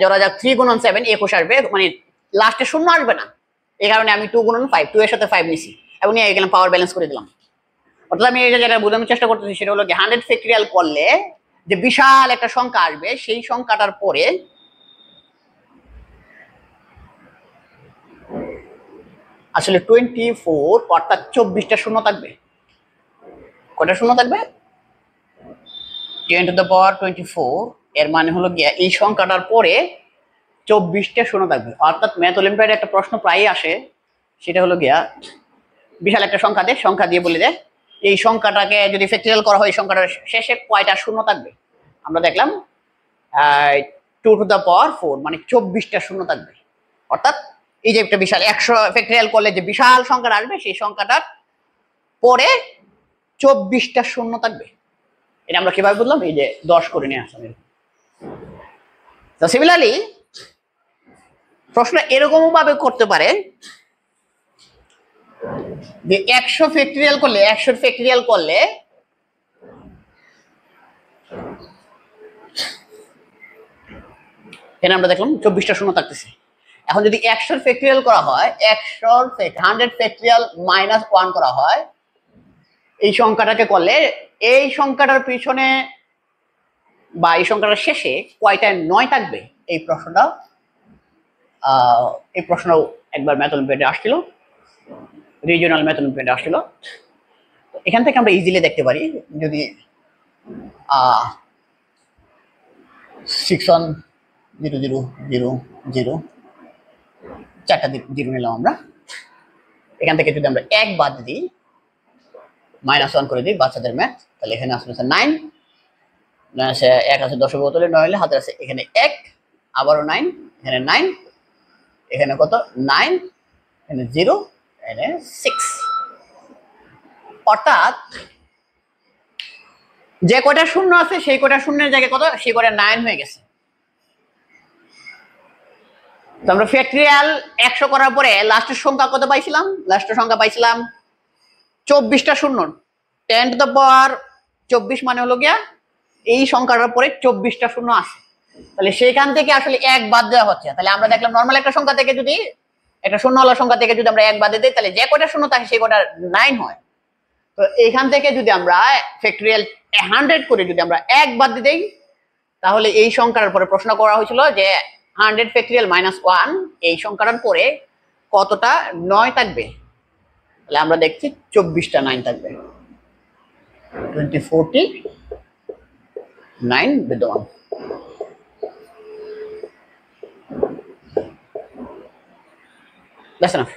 A: ধরা যাক 3 গুণন 7 21 আসবে, মানে লাস্টে শূন্য আসবে না। এই কারণে আমি 2 গুণন 5 2 এর সাথে 5 নিছি এবং নিয়ে গেলাম, পাওয়ার ব্যালেন্স করে দিলাম। অর্থাৎ আমি এটা যেটা বোঝানোর চেষ্টা করতেছি সেটা হলো 100 ফ্যাক্টরিয়াল করলে যে বিশাল একটা সংখ্যা আসবে, সেই সংখ্যাটার পরে আসলে 24 অর্থাৎ 24টা শূন্য থাকবে। কয়টা শূন্য থাকবে? 10 টু দ্য পাওয়ার 24, এর মানে হলো গিয়া এই সংখ্যাটার পরে 24টা শূন্য থাকবে। অর্থাৎ ম্যাথ অলিম্পিয়াডে একটা প্রশ্ন প্রায়ই আসে, সেটা হলো গিয়া বিশাল একটা সংখ্যা দিয়ে বলে দেয় এই সংখ্যাটাকে যদি ফ্যাক্টরিয়াল করা হয় এই সংখ্যাটার শেষে কয়টা শূন্য থাকবে। আমরা দেখলাম 2 টু দ্য পাওয়ার 4 মানে 24টা শূন্য থাকবে। অর্থাৎ এই যে একটা বিশাল 100 ফ্যাক্টরিয়াল করলে যে বিশাল সংখ্যাটা আসবে সেই সংখ্যাটার পরে 24টা শূন্য থাকবে। এটা আমরা কিভাবে বুঝলাম? এই যে 10 করে নিয়ে আসলাম। তো সিমিলারলি প্রশ্ন এরকমও ভাবে করতে পারে যে 100 ফ্যাক্টরিয়াল করলে এখানে আমরা দেখলাম 24টা শূন্য থাকতেছে। এখন যদি 100 ফ্যাক্টরিয়াল করা হয়, 100 ফ্যাক্টরিয়াল মাইনাস 1 করা হয়, এই সংখ্যাটাকে করলে এই সংখ্যাটার পিছনে বা এই সংখ্যাটার শেষে কয়টা 9 থাকবে, এই প্রশ্নটা এই প্রশ্ন একবার ম্যাথ অলিম্পিয়াডে আসছিল, রিজিওনাল ম্যাথ অলিম্পিয়াডে আসছিল। এখান থেকে আমরা ইজিলি দেখতে পারি, যদি 6100000 চারটা জিরো নিলাম আমরা, এখান থেকে যদি আমরা 1 বাদ দিই, -1 করে দিই বাচ্চাদের ম্যাথ, তাহলে এখানে আসলে 9, 1 আছে 10 বোতলে 9 হলে হাতে আছে এখানে 1, আবারও 9, এখানে 9, এখানে কত 9, এখানে 0, এখানে 6। অর্থাৎ যে কয়টা শূন্য আছে সেই কয়টা শূন্যের জায়গায় কত, সেই কয়টা 9 হয়ে গেছে। তো আমরা ফ্যাক্টরিয়াল 100 করার পরে লাস্টের সংখ্যা কত পাইছিলাম? লাস্টের সংখ্যা পাইছিলাম 24টা শূন্য, 10 টু দ্য পাওয়ার 24 মানে হলো গিয়া এই সংখ্যাটার পরে 24টা শূন্য আছে। তাহলে সেখান থেকে আসলে 1 বাদ দেওয়া হচ্ছে। তাহলে আমরা দেখলাম নর্মাল একটা সংখ্যা থেকে যদি, একটা শূন্যওয়ালা সংখ্যা থেকে যদি আমরা 1 বাদ দিই, তাহলে যে কয়টা শূন্য থাকে সেই কয়টা 9 হয়। তো এখান থেকে যদি আমরা ফ্যাক্টরিয়াল 100 করে যদি আমরা 1 বাদ দিই, তাহলে এই সংখ্যার পরে প্রশ্ন করা হয়েছিল যে 100 ফ্যাক্টরিয়াল -1 এই সংখ্যাটার পরে কতটা 9 থাকবে। তাহলে আমরা দেখছি 24টা 9 থাকবে, 24টি 9 বিদ্যমান। That's enough.